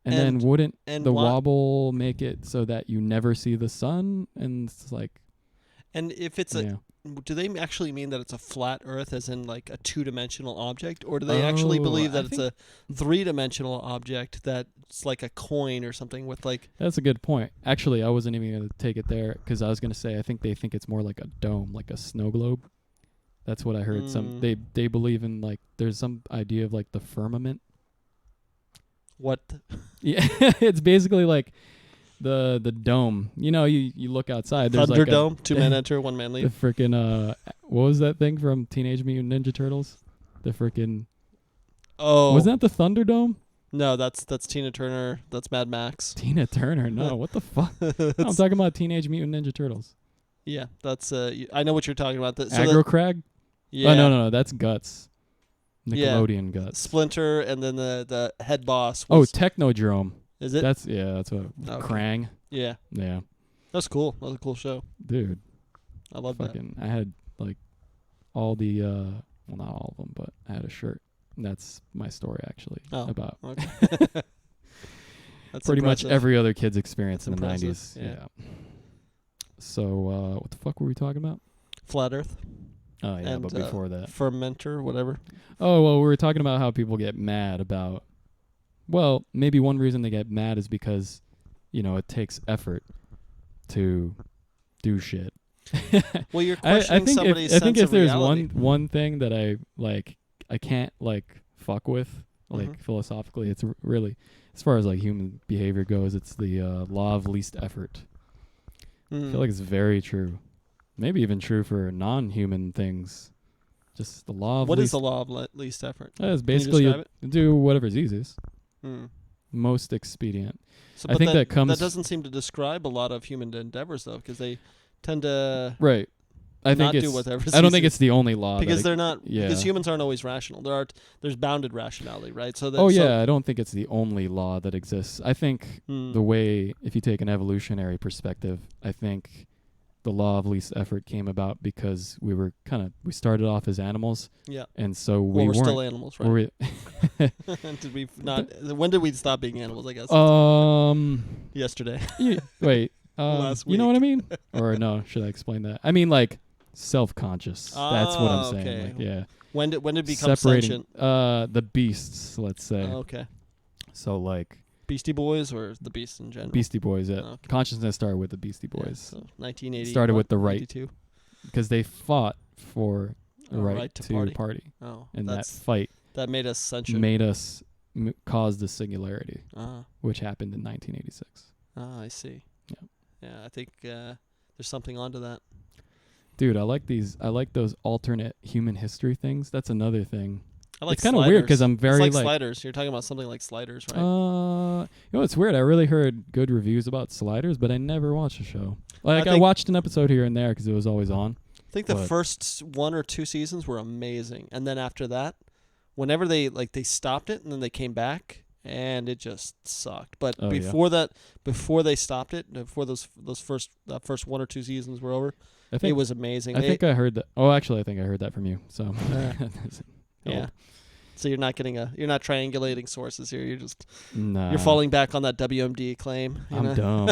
And then wouldn't the wobble make it so that you never see the sun? And it's like, and if it's do they actually mean that it's a flat Earth, as in like a 2-dimensional object, or do they actually believe that it's a 3-dimensional object that's like a coin or something with like? That's a good point. Actually, I wasn't even going to take it there because I was going to say I think they think it's more like a dome, like a snow globe. That's what I heard. They believe in like there's some idea of like the firmament. What? Yeah, it's basically like the dome. You look outside. There's Thunderdome. Like 2 men enter, 1 man leave. The freaking what was that thing from Teenage Mutant Ninja Turtles? The freaking wasn't that the Thunderdome? No, that's Tina Turner. That's Mad Max. Tina Turner? No, what the fuck? No, I'm talking about Teenage Mutant Ninja Turtles. Yeah, that's I know what you're talking about. Aggro Crag? Yeah. Oh no, that's Guts. Nickelodeon Guts. Splinter, and then the head boss. Technodrome. Is it? That's what. Okay. Krang. Yeah. Yeah. That's cool. That was a cool show. Dude. I love that. I had like all the well, not all of them, but I had a shirt. And that's my story actually about. Okay. That's pretty impressive. much every other kid's experience in the impressive. 90s. Yeah. So what the fuck were we talking about? Flat Earth. Oh yeah, and, but before that. Fermenter, whatever. Oh well, we were talking about how people get mad about. Well, maybe one reason they get mad is because, it takes effort to do shit. Well, you're questioning somebody's sense of reality. I think if there's one thing that I can't fuck with philosophically, it's really, as far as human behavior goes, it's the law of least effort. I feel like it's very true. Maybe even true for non-human things. Just the law of What is the law of least effort? It's basically you do whatever's easiest. Most expedient. I think that doesn't seem to describe a lot of human endeavors, though, because they tend to I don't think it's the only law because they're not. Yeah. Because humans aren't always rational. There's bounded rationality, right? So I don't think it's the only law that exists. I think the way, if you take an evolutionary perspective, I think the law of least effort came about because we started off as animals. Yeah. And so we're still animals, right? Did we not? When did we stop being animals? I guess. Yesterday. Wait. Last week. You know what I mean? Or no? Should I explain that? I mean, self-conscious. That's what I'm saying. Okay. When did it become sentient? The beasts, let's say. Okay. So Beastie Boys or the Beasts in general? Beastie Boys. Yeah. Okay. Consciousness started with the Beastie Boys. Yeah, so 1980. Started with the right. Because they fought for the right to party. Oh. And that fight. That made us sentient. Made us cause the singularity, which happened in 1986. Ah, I see. Yeah. Yeah, I think there's something onto that. Dude, I like those alternate human history things. That's another thing. It's kind of weird because I'm very it's like Sliders. You're talking about something like Sliders, right? It's weird. I really heard good reviews about Sliders, but I never watched the show. I watched an episode here and there because it was always on. I think the first 1 or 2 seasons were amazing, and then after that, whenever they stopped it and then they came back, and it just sucked. But before they stopped it, before those first 1 or 2 seasons were over, it was amazing. I think I heard that. Oh, actually, I think I heard that from you. So. Yeah. So you're not triangulating sources here. You're falling back on that WMD claim. I'm dumb.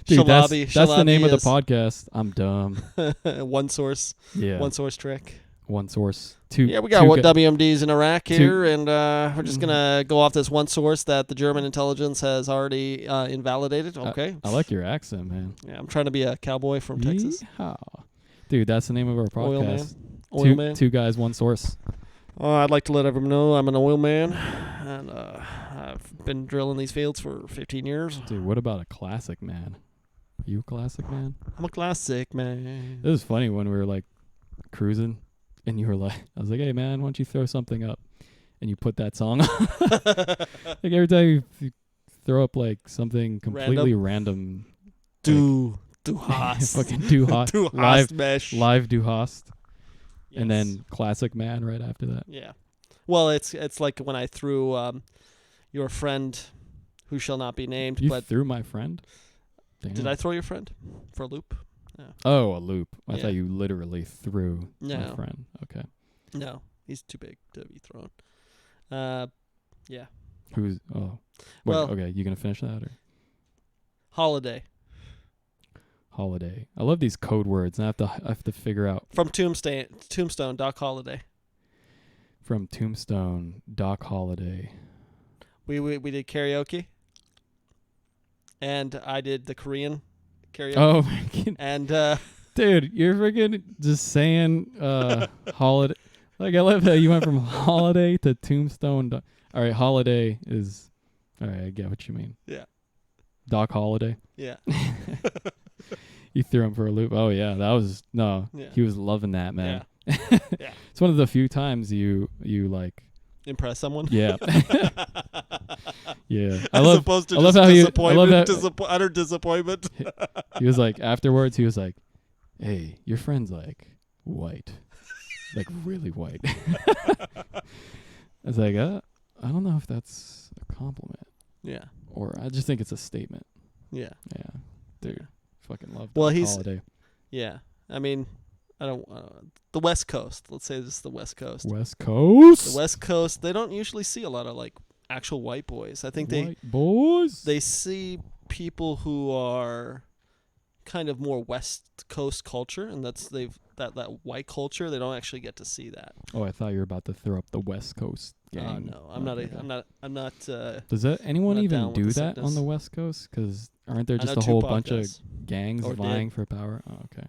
Dude, that's the name of the podcast. I'm dumb. One source. Yeah. One source trick. one source. Two. Yeah, we got two what gu- WMDs in Iraq two- here, and we're just gonna go off this one source that the German intelligence has already invalidated. Okay. I like your accent, man. Yeah, I'm trying to be a cowboy from Texas. Yeehaw. Dude, that's the name of our Oil man. podcast. Oil man. Two guys, one source. I'd like to let everyone know I'm an oil man, and I've been drilling these fields for 15 years. Dude, what about a classic man? Are you a classic man? I'm a classic man. It was funny when we were like cruising and you were like, I was like, hey man, why don't you throw something up? And you put that song on. Like every time you throw up like something completely random. Do Hast. Fucking do Hast. Do Hast mesh. Live do Hast. Yes. And then classic man right after that. Yeah. Well, it's like when I threw your friend, who shall not be named, You but threw my friend? Damn. did I throw your friend for a loop? Oh, a loop. I Yeah. thought you literally threw my No. friend. Okay. No, he's too big to be thrown. Yeah. Who's oh wait, Well- okay, you gonna finish that or Holiday holiday? I love these code words and I have to figure out from Tombstone, Doc Holiday. from Tombstone, Doc Holiday. We did karaoke, and I did the Korean karaoke. Oh my god. And Dude, you're freaking just saying holiday. Like I love how you went from holiday to Tombstone. All right, holiday is all right, I get what you mean. Yeah. Doc Holiday. yeah, You threw him for a loop. Oh yeah, that was no. Yeah. He was loving that, man. Yeah. It's one of the few times you like impress someone. yeah. Yeah. As opposed to I love just how disappointment, utter disappointment. he was like afterwards he was like, "Hey, your friend's like white." Like really white. I was like, I don't know if that's a compliment Yeah, or I just think it's a statement. yeah, Yeah. Dude, fucking love Well, Doc he's- Holiday. yeah. I mean, I don't. The West Coast. Let's say this is the West Coast. West Coast. The West Coast. They don't usually see a lot of like actual white boys. I think White boys. they see people who are kind of more West Coast culture, and that white culture. They don't actually get to see that. Oh, I thought you were about to throw up the West Coast gang. No, I'm not. Okay. I'm not. Does that anyone not even down with do the that sickness. on the West Coast? Because aren't there I just know a whole Tupac bunch does. of gangs Or did. vying for power? Oh, okay.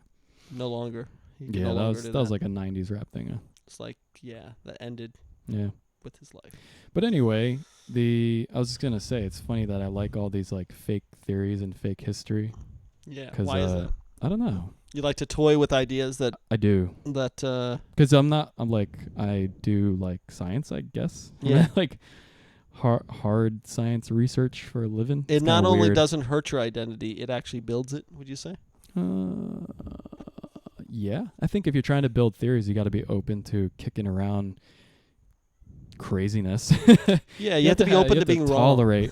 No longer. He can Yeah, no that longer was do like a '90s rap thing. It's like that ended Yeah. with his life. But anyway, I was just gonna say it's funny that I like all these like fake theories and fake history. Yeah. 'Cause, Why is that? I don't know. You like to toy with ideas that I do. Because I do like science, I guess. Yeah. Like hard science research for a living. it It's not kinda only weird. doesn't hurt your identity, it actually builds it. Would you say? Yeah. I think if you're trying to build theories, you got to be open to kicking around craziness. Yeah, you have to be open to being wrong. tolerate.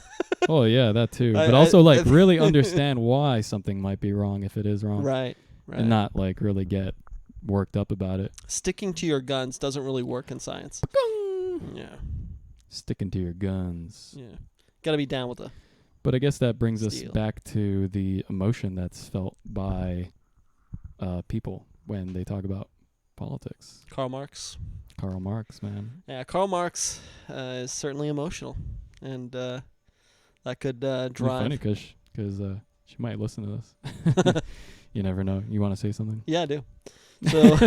Oh yeah, that too. But I also like think- really understand why something might be wrong if it is wrong, Right. and not like really get worked up about it. Sticking to your guns doesn't really work in science. Yeah. Sticking to your guns. Yeah. Got to be down with the. But I guess that brings us Steel. back to the emotion that's felt by people when they talk about politics. Karl Marx. Karl Marx, man. Yeah, Karl Marx is certainly emotional, and that could It's funny drive. because she might listen to this. You never know. You want to say something? Yeah, I do. So,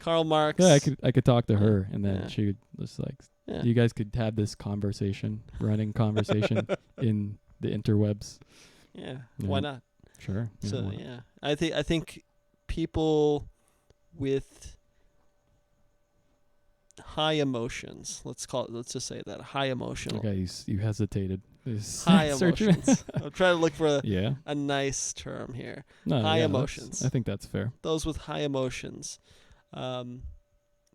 Karl Marx. Yeah, I could talk to her, and then Yeah. she could just like Yeah. you guys could have this running conversation in the interwebs. Yeah. Yeah. Why not? Sure. you So know. yeah, I think people with high emotions. Let's just say that high emotional. Okay, you hesitated. High Search- emotions. I'm trying to look for Yeah. a nice term here. No, High yeah, emotions. I think that's fair. Those with high emotions,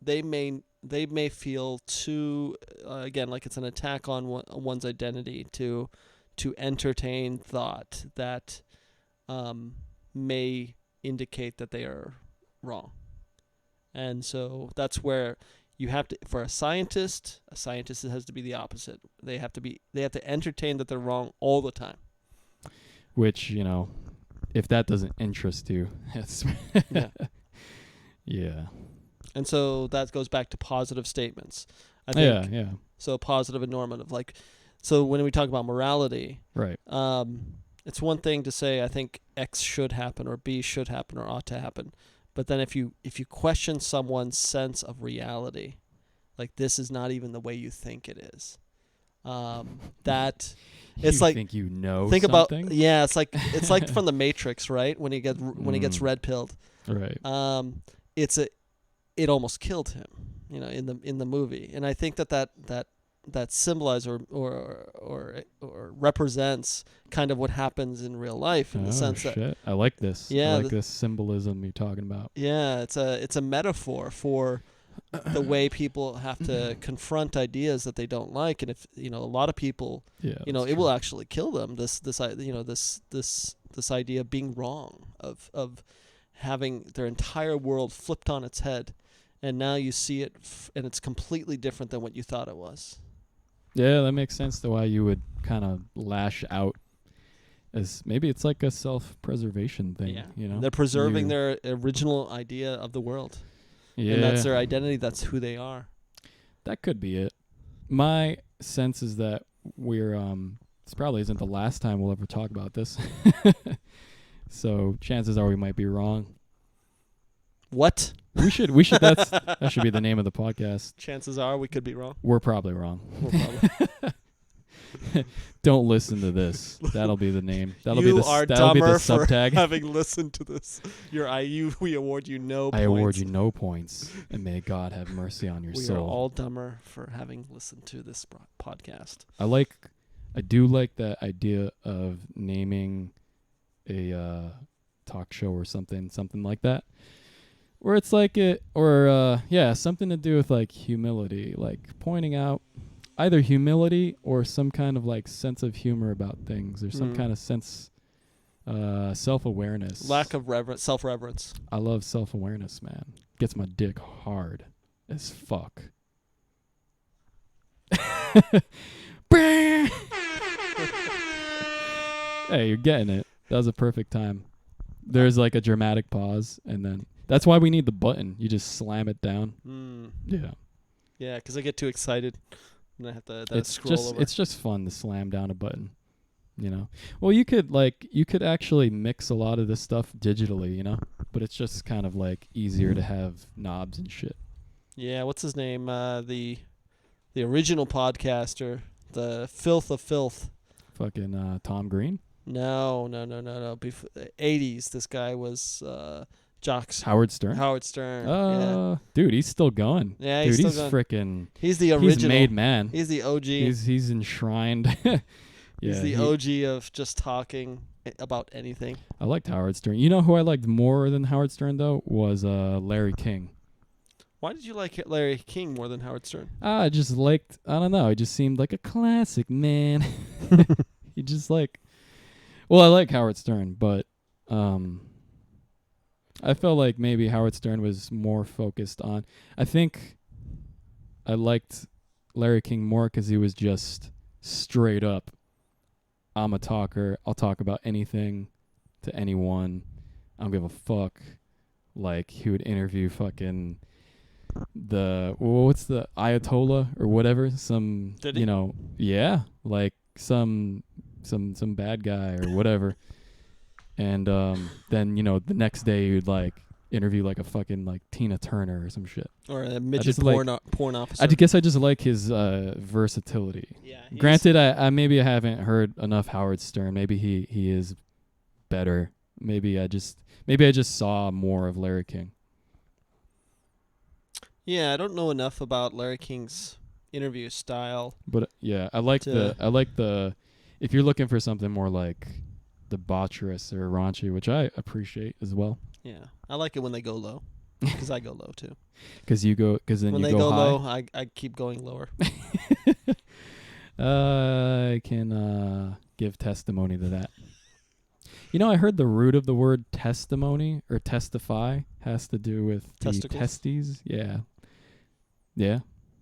they may feel too again like it's an attack on one's identity to entertain thought that may indicate that they are wrong. And so that's where you have to, for a scientist has to be the opposite. They have to entertain that they're wrong all the time. Which, if that doesn't interest you, it's Yeah. yeah. And so that goes back to positive statements. I think Yeah. so. Positive and normative. Like, so when we talk about morality, Right. it's one thing to say I think X should happen or B should happen or ought to happen, but then if you question someone's sense of reality, like this is not even the way you think it is, that it's you like think you know think something? about it's like from the Matrix, right? When he gets red pilled, Right. It almost killed him, in the movie, and I think that symbolizes or represents kind of what happens in real life in the sense that I like this. Yeah, I like this symbolism you're talking about. it's a metaphor for the way people have to confront ideas that they don't like, and if a lot of people, Yeah. it will actually kill them. This idea of being wrong, of having their entire world flipped on its head, and now you see it and it's completely different than what you thought it was. Yeah, that makes sense to why you would kind of lash out, as maybe it's like a self-preservation thing. Yeah. They're preserving their original idea of the world. Yeah. And that's their identity. That's who they are. That could be it. My sense is that we're this probably isn't the last time we'll ever talk about this. So chances are we might be wrong. What? We should that should be the name of the podcast. Chances are we could be wrong. We're probably wrong. We're probably Don't listen to this. That'll be the name. That'll you be the are that'll be the dumber for subtag. having listened to this. We award you no points. I award you no points, and may God have mercy on your we soul. are all dumber for having listened to this podcast. I do like that idea of naming a talk show or something like that, where it's like something to do with like humility, like pointing out either humility or some kind of like sense of humor about things, or some kind of sense, self-awareness. Lack of self-reverence. I love self-awareness, man. Gets my dick hard as fuck. Hey, you're getting it. That was a perfect time. There's like a dramatic pause, and then that's why we need the button. You just slam it down. Yeah. Yeah, because I get too excited and I have to scroll over. It's just fun to slam down a button, Well, you could actually mix a lot of this stuff digitally, but it's just kind of like easier to have knobs and shit. Yeah, what's his name? The original podcaster, the filth of filth. Fucking Tom Green? No. 80s. This guy was Jocks. Howard Stern? Howard Stern. Yeah. Dude, he's still going. Yeah, dude, he's freaking. He's the original. He's made man. He's the OG. He's enshrined. He's the OG of just talking about anything. I liked Howard Stern. You know who I liked more than Howard Stern though was Larry King. Why did you like Larry King more than Howard Stern? I just liked. I don't know. He just seemed like a classic man. He just like. Well, I like Howard Stern, but I felt like maybe Howard Stern was more focused on. I think I liked Larry King more because he was just straight up. I'm a talker. I'll talk about anything to anyone. I don't give a fuck. Like, he would interview fucking what's the Ayatollah or whatever? Some, Did he? Yeah, like some bad guy or whatever. And then, the next day you'd like interview like a fucking like Tina Turner or some shit. Or a midget porn officer. I guess I just like his versatility. Yeah. Granted, I maybe I haven't heard enough Howard Stern. Maybe he is better. Maybe I just saw more of Larry King. Yeah, I don't know enough about Larry King's interview style. But yeah, I like the if you're looking for something more like debaucherous or raunchy, which I appreciate as well. Yeah, I like it when they go low, because I go low too. Because then when you they go high. low, I keep going lower. I can give testimony to that. I heard the root of the word testimony or testify has to do with Testicles? the testes. Yeah. Yeah.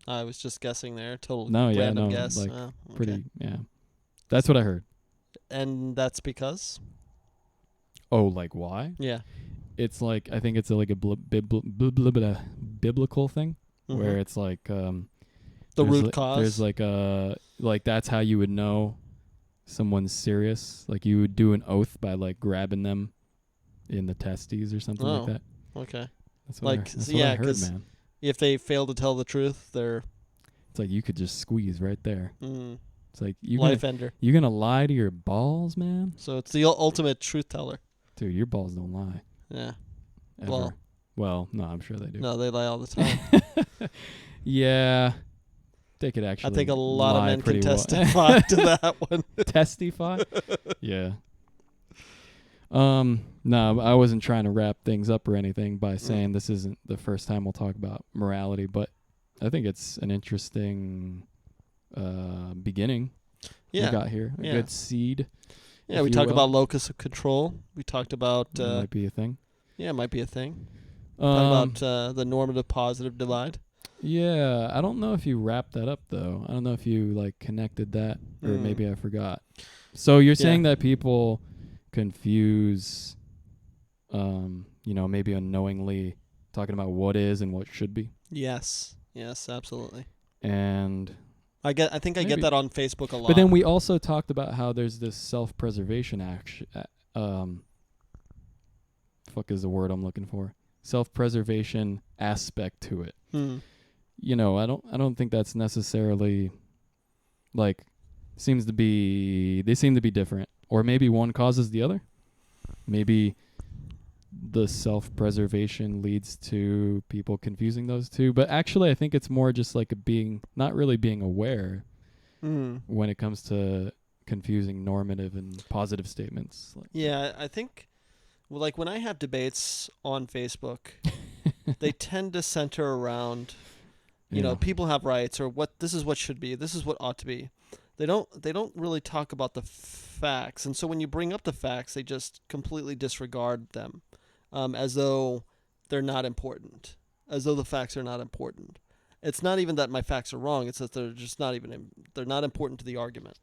I was just guessing there. Total random guess. Like okay. pretty, yeah. That's what I heard. And that's because? Oh, like why? Yeah. it's like I think it's like a biblical thing where it's like the there's root like, cause. there's like that's how you would know someone's serious. Like you would do an oath by like grabbing them in the testes or something like that. Okay. That's what Like, that's so what I yeah, heard, 'cause man. if they fail to tell the truth, they're It's like you could just squeeze right there. It's like life ender. you gonna lie to your balls, man? So it's the ultimate truth teller. Dude, your balls don't lie. Yeah. Ever. Well, no, I'm sure they do. No, they lie all the time. Yeah. They could actually I think a lot of lie men can pretty well. testify to that one. Testify? Yeah. No, I wasn't trying to wrap things up or anything by saying this isn't the first time we'll talk about morality, but I think it's an interesting beginning we got here. A good seed. Yeah, we talked about locus of control. We talked about that might be a thing. Yeah, it might be a thing. Talk about the normative positive divide. Yeah, I don't know if you wrapped that up though. I don't know if you like connected that or maybe I forgot. So you're saying that people confuse maybe unknowingly talking about what is and what should be. Yes, absolutely. And I think I get that on Facebook a lot. But then we also talked about how there's this self-preservation fuck is the word I'm looking for? Self-preservation aspect to it. I don't think that's necessarily like they seem to be different, or maybe one causes the other. Maybe the self-preservation leads to people confusing those two, but actually I think it's more just like not really being aware when it comes to confusing normative and positive statements. Yeah, I think like when I have debates on Facebook, they tend to center around people have rights, or this is what should be, this is what ought to be. They don't really talk about the facts, and so when you bring up the facts, they just completely disregard them, as though they're not important, as though the facts are not important. It's not even that my facts are wrong; it's that they're just they're not important to the argument.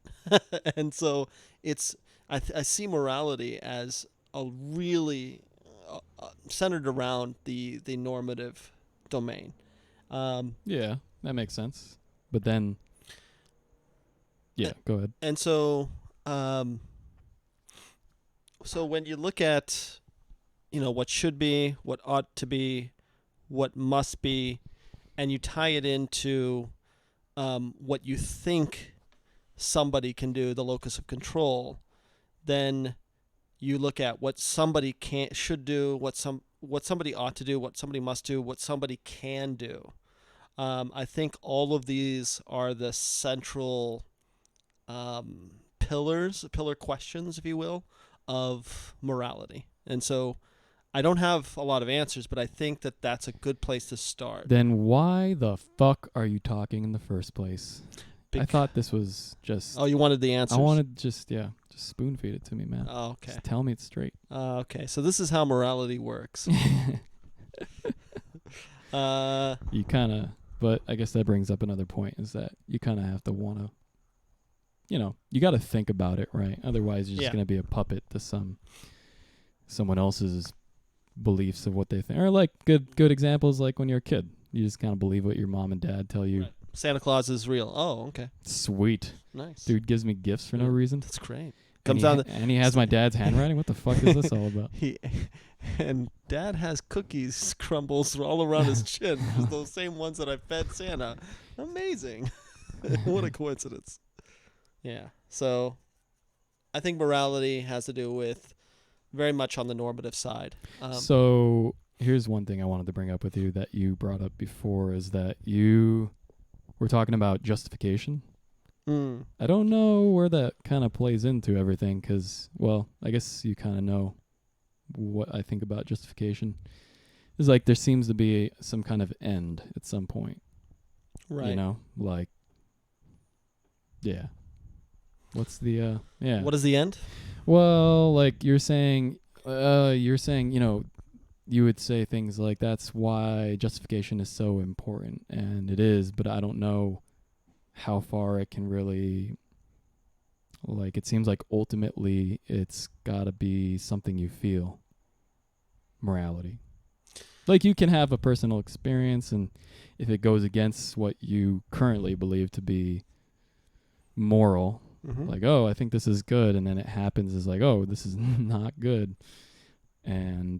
And so I see morality as a really centered around the normative domain. Yeah, that makes sense. But then, go ahead. And so, so when you look at, what should be, what ought to be, what must be, and you tie it into what you think somebody can do, the locus of control, then you look at what somebody should do, what somebody ought to do, what somebody must do, what somebody can do. I think all of these are the central pillar questions, if you will, of morality. And so I don't have a lot of answers, but I think that that's a good place to start. Then why the fuck are you talking in the first place? I thought this was just... Oh, you wanted the answers? I wanted just spoon feed it to me, man. Oh, okay. Just tell me it straight. Okay, so this is how morality works. You kind of... But I guess that brings up another point, is that you kind of have to want to... you got to think about it, right? Otherwise, you're just going to be a puppet to someone else's beliefs of what they think. Or like good examples, like when you're a kid. You just kind of believe what your mom and dad tell you. Right. Santa Claus is real. Oh, okay. Sweet. Nice. Dude gives me gifts for no reason. That's great. And he has my dad's handwriting. What the fuck is this all about? And Dad has cookies crumbles all around his chin. Those same ones that I fed Santa. Amazing. What a coincidence. Yeah. So I think morality has to do with very much on the normative side. So here's one thing I wanted to bring up with you that you brought up before, is that you were talking about justification. I don't know where that kind of plays into everything because, well, I guess you kind of know what I think about justification. It's like there seems to be some kind of end at some point. Right. Like, yeah. What's the, What is the end? Well, like you're saying, you would say things like, that's why justification is so important, and it is, but I don't know how far it can really, like, it seems like ultimately it's got to be something you feel. morality. Like, you can have a personal experience, and if it goes against what you currently believe to be moral, Mm-hmm. like, oh, I think this is good, and then it happens as like, oh, this is not good. And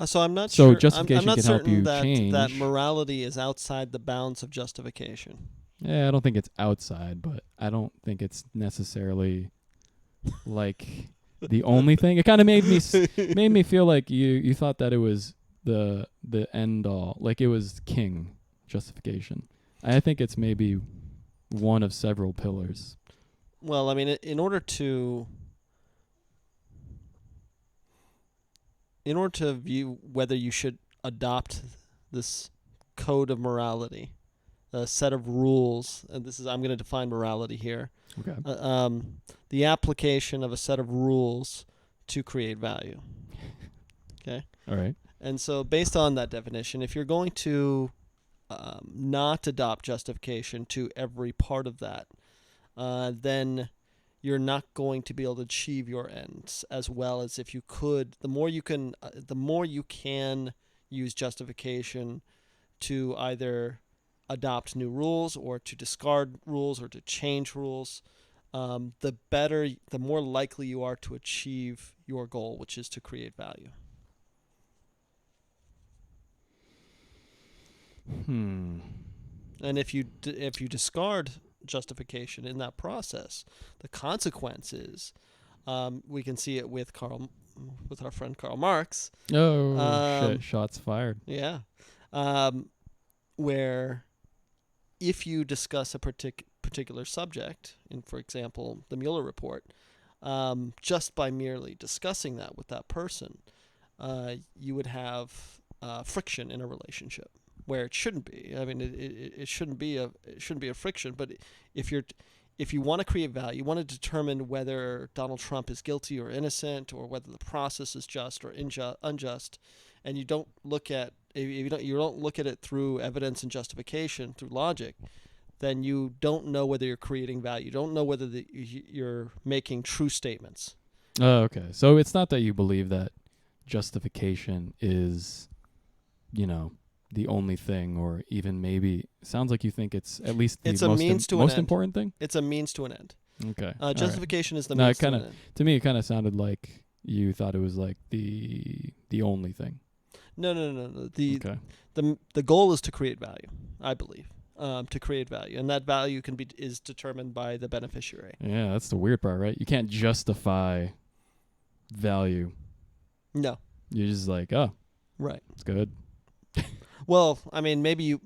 So I'm not so sure. I'm justification not can help certain you that change. morality is outside the bounds of justification. Yeah, I don't think it's outside, but I don't think it's necessarily like the only thing. It kind of made me feel like you thought that it was the end all, like it was king justification. I think it's maybe one of several pillars. Well, I mean, in order to view whether you should adopt this code of morality, a set of rules, and this is I'm going to define morality here. Okay. The application of a set of rules to create value. Okay. All right. And so, based on that definition, if you're going to not adopt justification to every part of that, then you're not going to be able to achieve your ends as well as if you could. The more you can use justification to either adopt new rules or to discard rules or to change rules, the more likely you are to achieve your goal, which is to create value. And if you discard justification in that process, the consequence is, we can see it with our friend Karl Marx. Oh shit! Shots fired. Yeah, where if you discuss a particular subject, in for example the Mueller report, just by merely discussing that with that person, you would have friction in a relationship where it shouldn't be. I mean, it shouldn't be a friction. But if you want to create value, you want to determine whether Donald Trump is guilty or innocent, or whether the process is just or unjust, and you don't look at it through evidence and justification, through logic, then you don't know whether you're creating value. You don't know whether you're making true statements. Oh, okay. So it's not that you believe that justification is, the only thing, or even maybe sounds like you think it's at least the most important thing. It's a means to an end. Okay. Justification is the means to an end. To me, it kind of sounded like you thought it was like the only thing. No. The goal is to create value, I believe. To create value, and that value is determined by the beneficiary. Yeah, that's the weird part, right? You can't justify value. No. You're just like, oh, right, it's good. Well, I mean, maybe you,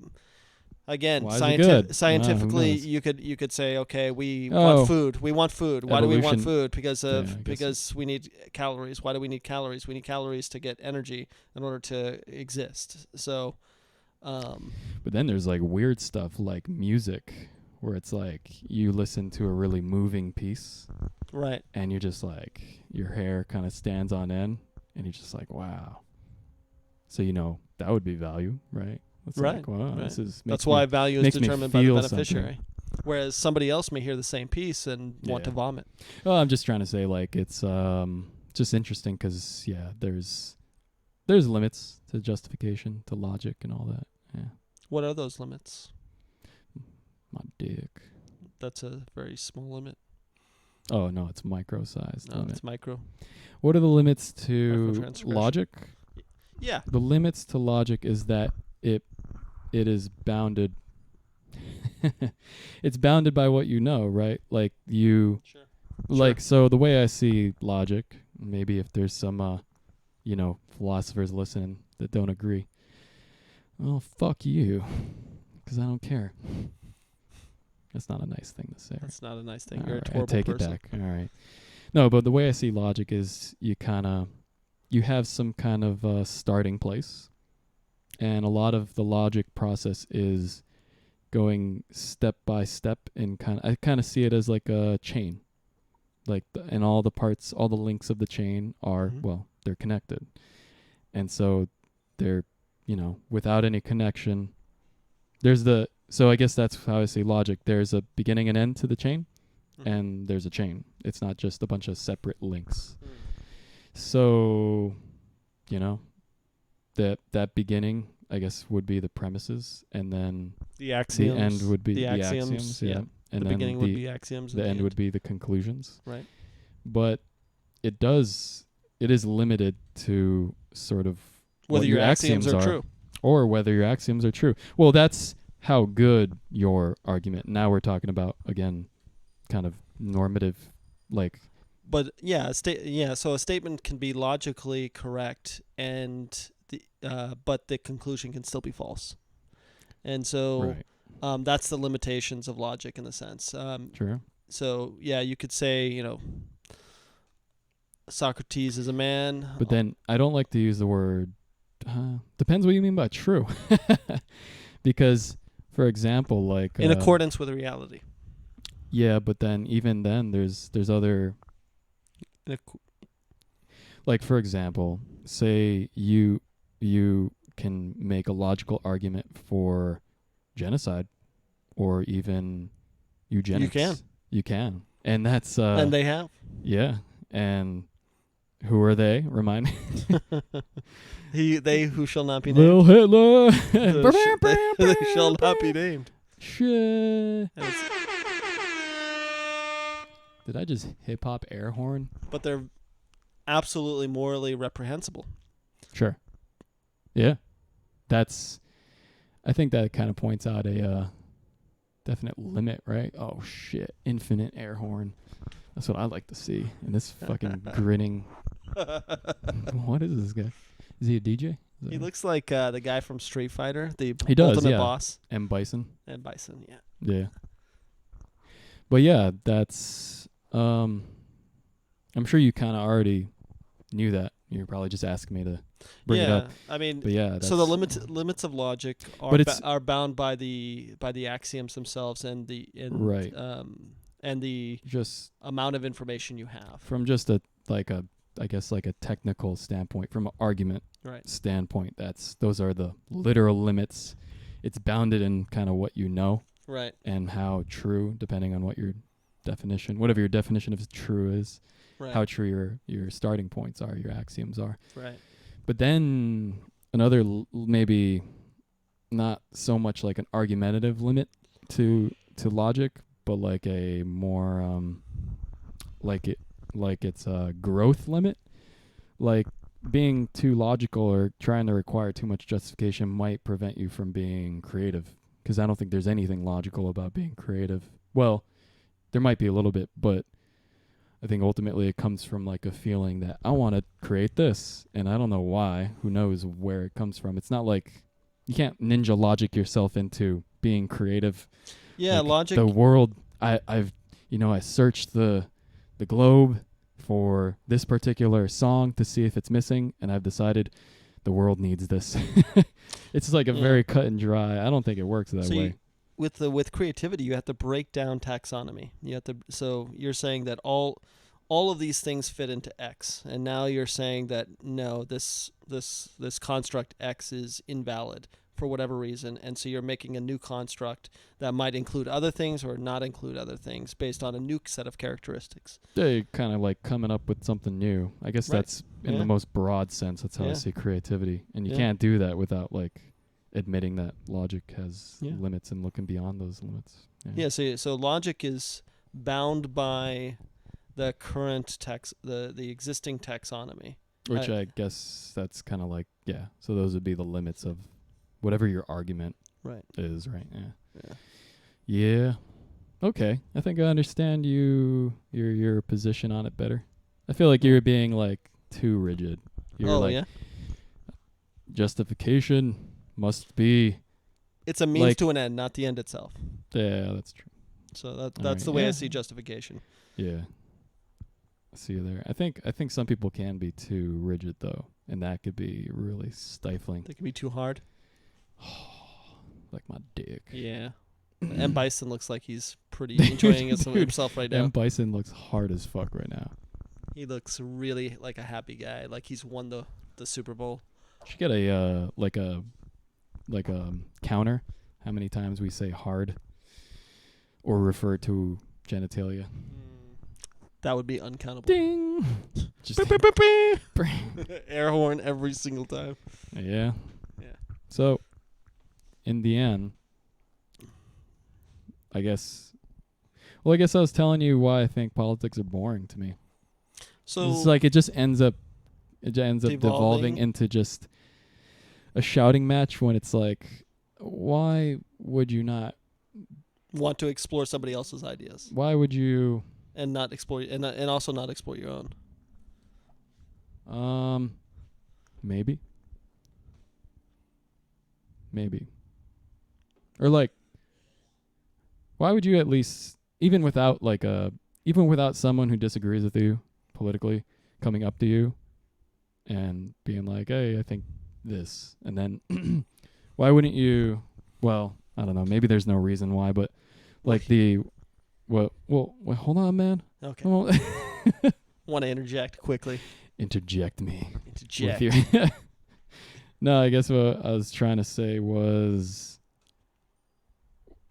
again, scientifically, you could say, okay, we want food. We want food. Why do we want food? Because we need calories. Why do we need calories? We need calories to get energy in order to exist. So. But then there's like weird stuff like music, where it's like you listen to a really moving piece, right? And you're just like, your hair kind of stands on end, and you're just like, wow. So that would be value, right? It's right. Like, wow, right. That's why value is determined by the beneficiary. Something. Whereas somebody else may hear the same piece and want to vomit. Well, I'm just trying to say, like, it's just interesting because there's limits to justification, to logic, and all that. Yeah. What are those limits? My dick. That's a very small limit. Oh no, it's micro-sized. No, it's micro. What are the limits to logic? Yeah. The limits to logic is that it is bounded. It's bounded by what you know, right? Like you. Sure. Like so, the way I see logic, maybe if there's some, philosophers listening that don't agree. Well, fuck you, because I don't care. That's not a nice thing to say. That's not a nice thing. You're a horrible take person. It back. All right. No, but the way I see logic is you have some kind of starting place, and a lot of the logic process is going step by step, and I kind of see it as like a chain, like and all the parts, all the links of the chain are they're connected, and so they're without any connection. So I guess that's how I see logic. There's a beginning and end to the chain, and there's a chain. It's not just a bunch of separate links. So you know, that beginning, I guess, would be the premises, and then The axioms. the end would be the the axioms. axioms. Yeah, and The then beginning would be axioms. the end would be the conclusions. Right. But it is limited to sort of Whether what your axioms are true. or whether your axioms are true. Well, that's how good your argument. Now we're talking about, again, kind of normative, like. But yeah, so a statement can be logically correct, and but the conclusion can still be false, and so Right. that's the limitations of logic in a sense. Sure. So yeah, you could say Socrates is a man. But then I don't like to use the word. Depends what you mean by true, because, for example, like in accordance with reality. Yeah, but then even then, there's other. Like, for example, say you can make a logical argument for genocide or even eugenics. You can. And that's and they have. Yeah. And who are they? Remind me. They who shall not be named. Little Hitler. They shall not be named. Shit. Did I just hip hop air horn? But they're absolutely morally reprehensible. Sure. Yeah. I think that kind of points out a definite limit, right? Oh shit. Infinite air horn. That's what I like to see. And this fucking grinning. What is this guy? Is he a DJ? He looks like the guy from Street Fighter, the ultimate boss. M. Bison. And Bison, yeah. Yeah. But yeah, that's I'm sure you kind of already knew that. You're probably just asking me to bring it up. I mean, but yeah. So the limits of logic are bound by the axioms themselves and the right. And the just amount of information you have. From just a technical standpoint, from an argument standpoint, those are the literal limits. It's bounded in kind of what you know. Right. And how true, depending on what your definition, whatever your definition of true is, how true your starting points are, your axioms are. Right. But then another maybe not so much like an argumentative limit to logic, but like a more it's a growth limit. Like being too logical or trying to require too much justification might prevent you from being creative. Because I don't think there's anything logical about being creative. Well, there might be a little bit, but I think ultimately it comes from like a feeling that I want to create this, and I don't know why. Who knows where it comes from? It's not like you can't ninja logic yourself into being creative. Yeah, like logic. The world. I searched the globe for this particular song to see if it's missing, and I've decided the world needs this. It's like a very cut and dry. I don't think it works that way. With creativity, you have to break down taxonomy. So you're saying that all of these things fit into X, and now you're saying that no, this construct X is invalid for whatever reason, and so you're making a new construct that might include other things or not include other things based on a new set of characteristics. They kind of like coming up with something new. I guess that's in the most broad sense. That's how I see creativity, and you can't do that without like admitting that logic has limits and looking beyond those limits. So logic is bound by the current the existing taxonomy, which I guess that's kind of like so those would be the limits of whatever your argument is, right? Yeah. Okay, I think I understand your position on it better. I feel like you're being like too rigid. You're justification must be. It's a means to an end, not the end itself. Yeah, that's true. So that's the way I see justification. Yeah, I see you there. I think some people can be too rigid though, and that could be really stifling. They can be too hard. Like my dick. Yeah. M. Bison looks like he's pretty enjoying himself right now. M. Bison looks hard as fuck right now. He looks really like a happy guy, like he's won the Super Bowl. Should get a like a counter. How many times we say hard or refer to genitalia? That would be uncountable. Ding. Just Air horn every single time. yeah. Yeah. So, in the end, I guess I was telling you why I think politics are boring to me. So It's like it just ends up devolving into just a shouting match when it's like, why would you not want to explore somebody else's ideas why would you and not explore and also not explore your own? Maybe or like, why would you at least, even without someone who disagrees with you politically coming up to you and being like, hey, I think this, and then why wouldn't you, well, I don't know, maybe there's no reason why, but like well, hold on, man. Okay. Want to interject quickly? Interject me. Interject. With you. No, I guess what I was trying to say was,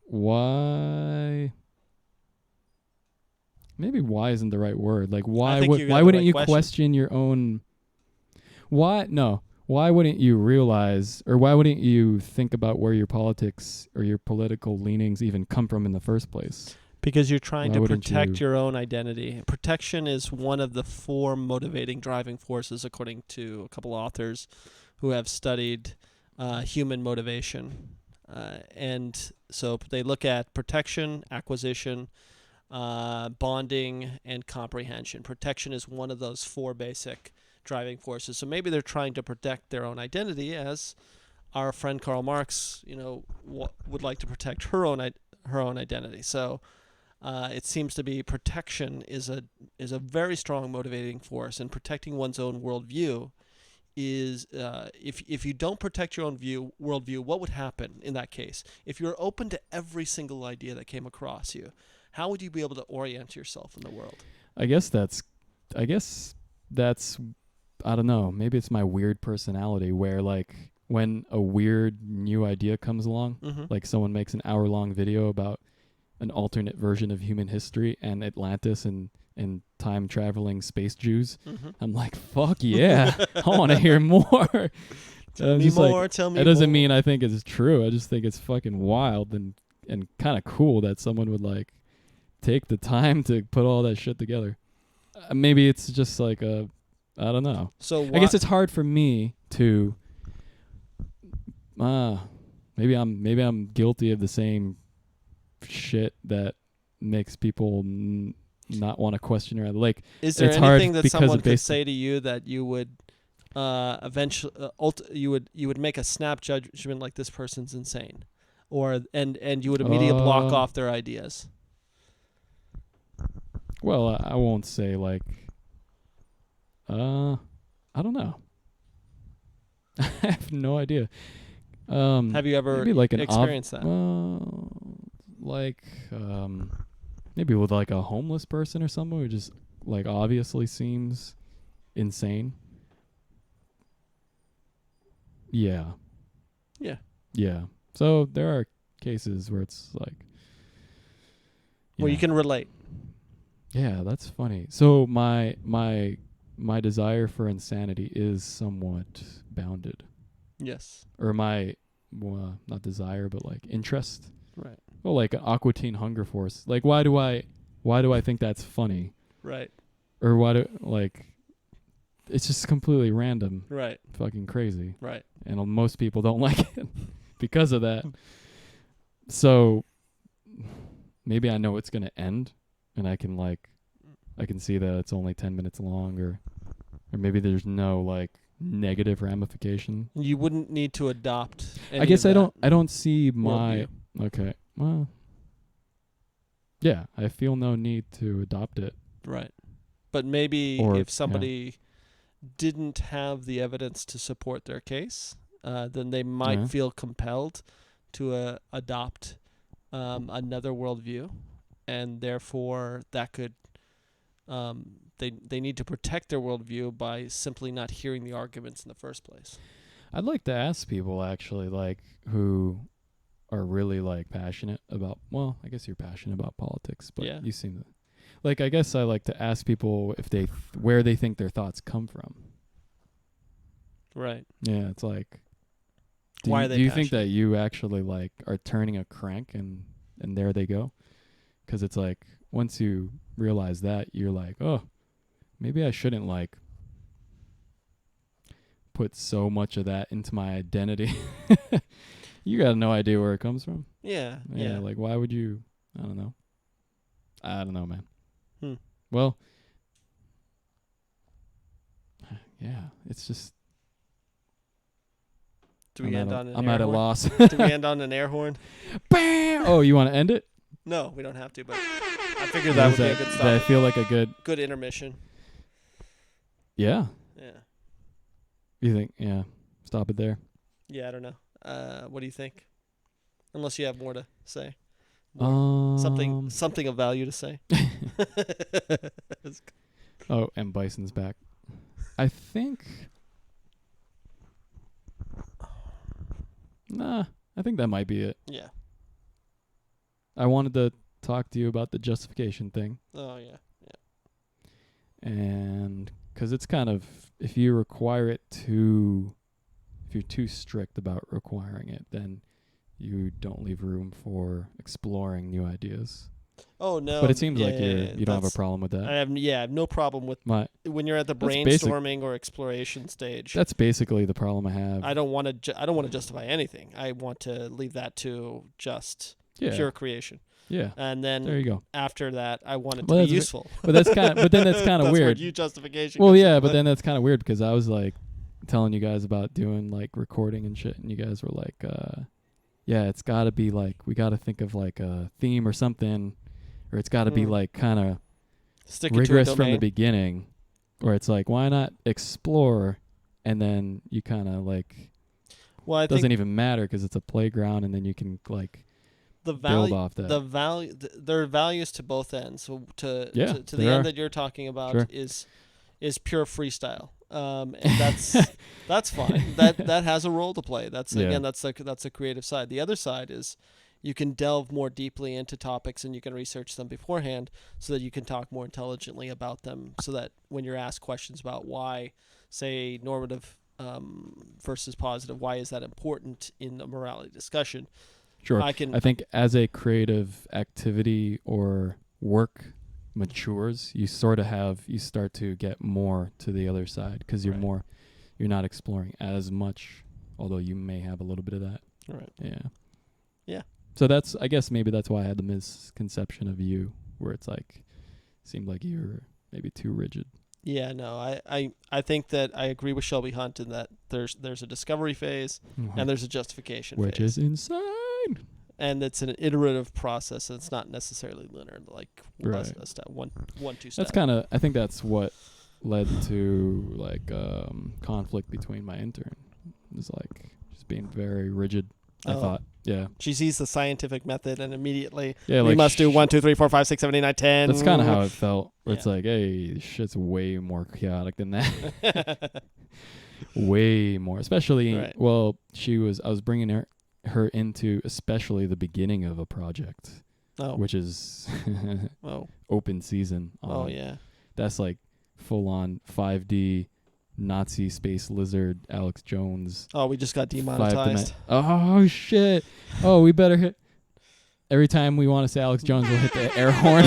why? Maybe why isn't the right word. Like, why wouldn't you question your own? Why wouldn't you realize, or why wouldn't you think about where your politics or your political leanings even come from in the first place? Because you're trying to protect your own identity. Protection is one of the 4 motivating driving forces, according to a couple authors who have studied human motivation. And so they look at protection, acquisition, bonding, and comprehension. Protection is one of those 4 basic driving forces. So maybe they're trying to protect their own identity, as our friend Karl Marx, would like to protect her own identity. So it seems to be protection is a very strong motivating force, and protecting one's own worldview is if you don't protect your own worldview, what would happen in that case? If you're open to every single idea that came across you, how would you be able to orient yourself in the world? I guess that's I don't know, maybe it's my weird personality where, like, when a weird new idea comes along, like someone makes an hour-long video about an alternate version of human history and Atlantis and time-traveling space Jews, I'm like, fuck yeah, I want to hear more. Tell me more. It doesn't mean I think it's true. I just think it's fucking wild and kind of cool that someone would, like, take the time to put all that shit together. Maybe it's just like I don't know. So I guess it's hard for me to. Maybe I'm guilty of the same shit that makes people not want to question or like. Is there anything that someone could say to you that you would eventually you would make a snap judgment like this person's insane, or and you would immediately block off their ideas? Well, I won't say like. I don't know. I have no idea. Have you ever experienced that? Maybe with like a homeless person or someone who just like obviously seems insane. Yeah. Yeah. Yeah. So there are cases where it's like, where you can relate. Yeah, that's funny. So my desire for insanity is somewhat bounded. Yes. Or not desire, but like interest. Right. Well, like an Aqua Teen Hunger Force. Like, why do I think that's funny? Right. Or it's just completely random. Right. Fucking crazy. Right. And most people don't like it because of that. So maybe I know it's going to end, and I can see that it's only 10 minutes long, or maybe there's no like negative ramification. You wouldn't need to adopt any I guess I don't see my okay. Well, yeah, I feel no need to adopt it. Right. But maybe if somebody didn't have the evidence to support their case, then they might feel compelled to adopt another worldview, and therefore that could they need to protect their worldview by simply not hearing the arguments in the first place. I'd like to ask people actually, like, who are really like passionate about. Well, I guess you're passionate about politics, but you seem to like I guess I like to ask people if they where they think their thoughts come from. Right. Yeah, it's like Why are they do you think passionate? that you actually like are turning a crank and there they go? Cuz it's like once you realize that, you're like, "Oh, maybe I shouldn't like put so much of that into my identity." You got no idea where it comes from. Yeah. Yeah, like why would you? I don't know. I don't know, man. Hmm. Well, yeah, it's just Do we end on an I'm air at a horn? loss. Do we end on an air horn? Bam! Oh, you want to end it? No, we don't have to, but I figured that would be a good Does that stop. feel like a good? Intermission. Yeah. Yeah. You think? Yeah. Stop it there. Yeah, I don't know. What do you think? Unless you have more to say. Something of value to say. Oh, and Bison's back. I think. Nah, I think that might be it. Yeah. I wanted to talk to you about the justification thing. Oh, yeah. And because it's kind of, if you require it too, if you're too strict about requiring it, then you don't leave room for exploring new ideas. Oh, no. But it seems like you don't have a problem with that. I have no problem with when you're at the That's brainstorming or exploration stage. That's basically the problem I have. I don't want to justify anything. I want to leave that to just pure creation. Yeah. And then there you go. After that, I want it to be useful. But that's kind of, but then that's kind of weird. Where justification. Well, yeah, but then that's kind of weird because I was like telling you guys about doing like recording and shit, and you guys were like, yeah, it's got to be like we got to think of like a theme or something, or it's got to be like kind of rigorous from the beginning, or it's like why not explore, and then you kind of like, well, I doesn't even matter because it's a playground, and then you can like. Build off that. The value, there are values to both ends. So to the end that you're talking about is pure freestyle, and that's fine. That has a role to play. Again, that's a creative side. The other side is you can delve more deeply into topics and you can research them beforehand so that you can talk more intelligently about them. So that when you're asked questions about why, say, normative versus positive, why is that important in a morality discussion? Sure. I think as a creative activity or work matures, you start to get more to the other side because you're not exploring as much, although you may have a little bit of that. Right. Yeah. Yeah. So I guess maybe that's why I had the misconception of you, where it's like, seemed like you're maybe too rigid. Yeah, no, I think that I agree with Shelby Hunt in that there's a discovery phase and there's a justification phase. Which is insane. And it's an iterative process, and it's not necessarily linear, like a step, one, two steps. That's kind of, I think that's what led to like conflict between my intern. It was like just being very rigid. I thought, yeah. She sees the scientific method and immediately we like must do 1, 2, 3, 4, 5, 6, 7, 8, 9, 10. That's kind of how it felt. Where it's like, hey, this shit's way more chaotic than that. Way more, especially. Well, I was bringing her into especially the beginning of a project, which is open season. That's like full on 5D Nazi space lizard Alex Jones. Oh, we just got demonetized. Oh shit! Oh, we better hit. Every time we want to say Alex Jones, we'll hit the air horn.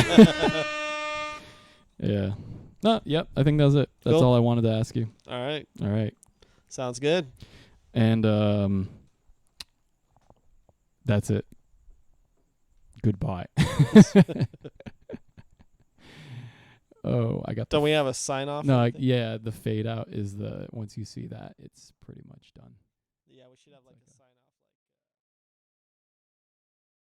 Yeah. No. Yep. I think that's it. That's all I wanted to ask you. All right. Sounds good. And that's it. Goodbye. Oh, I got. Don't we have a sign off? No, yeah. The fade out is once you see that, it's pretty much done. Yeah, we should have like a sign off.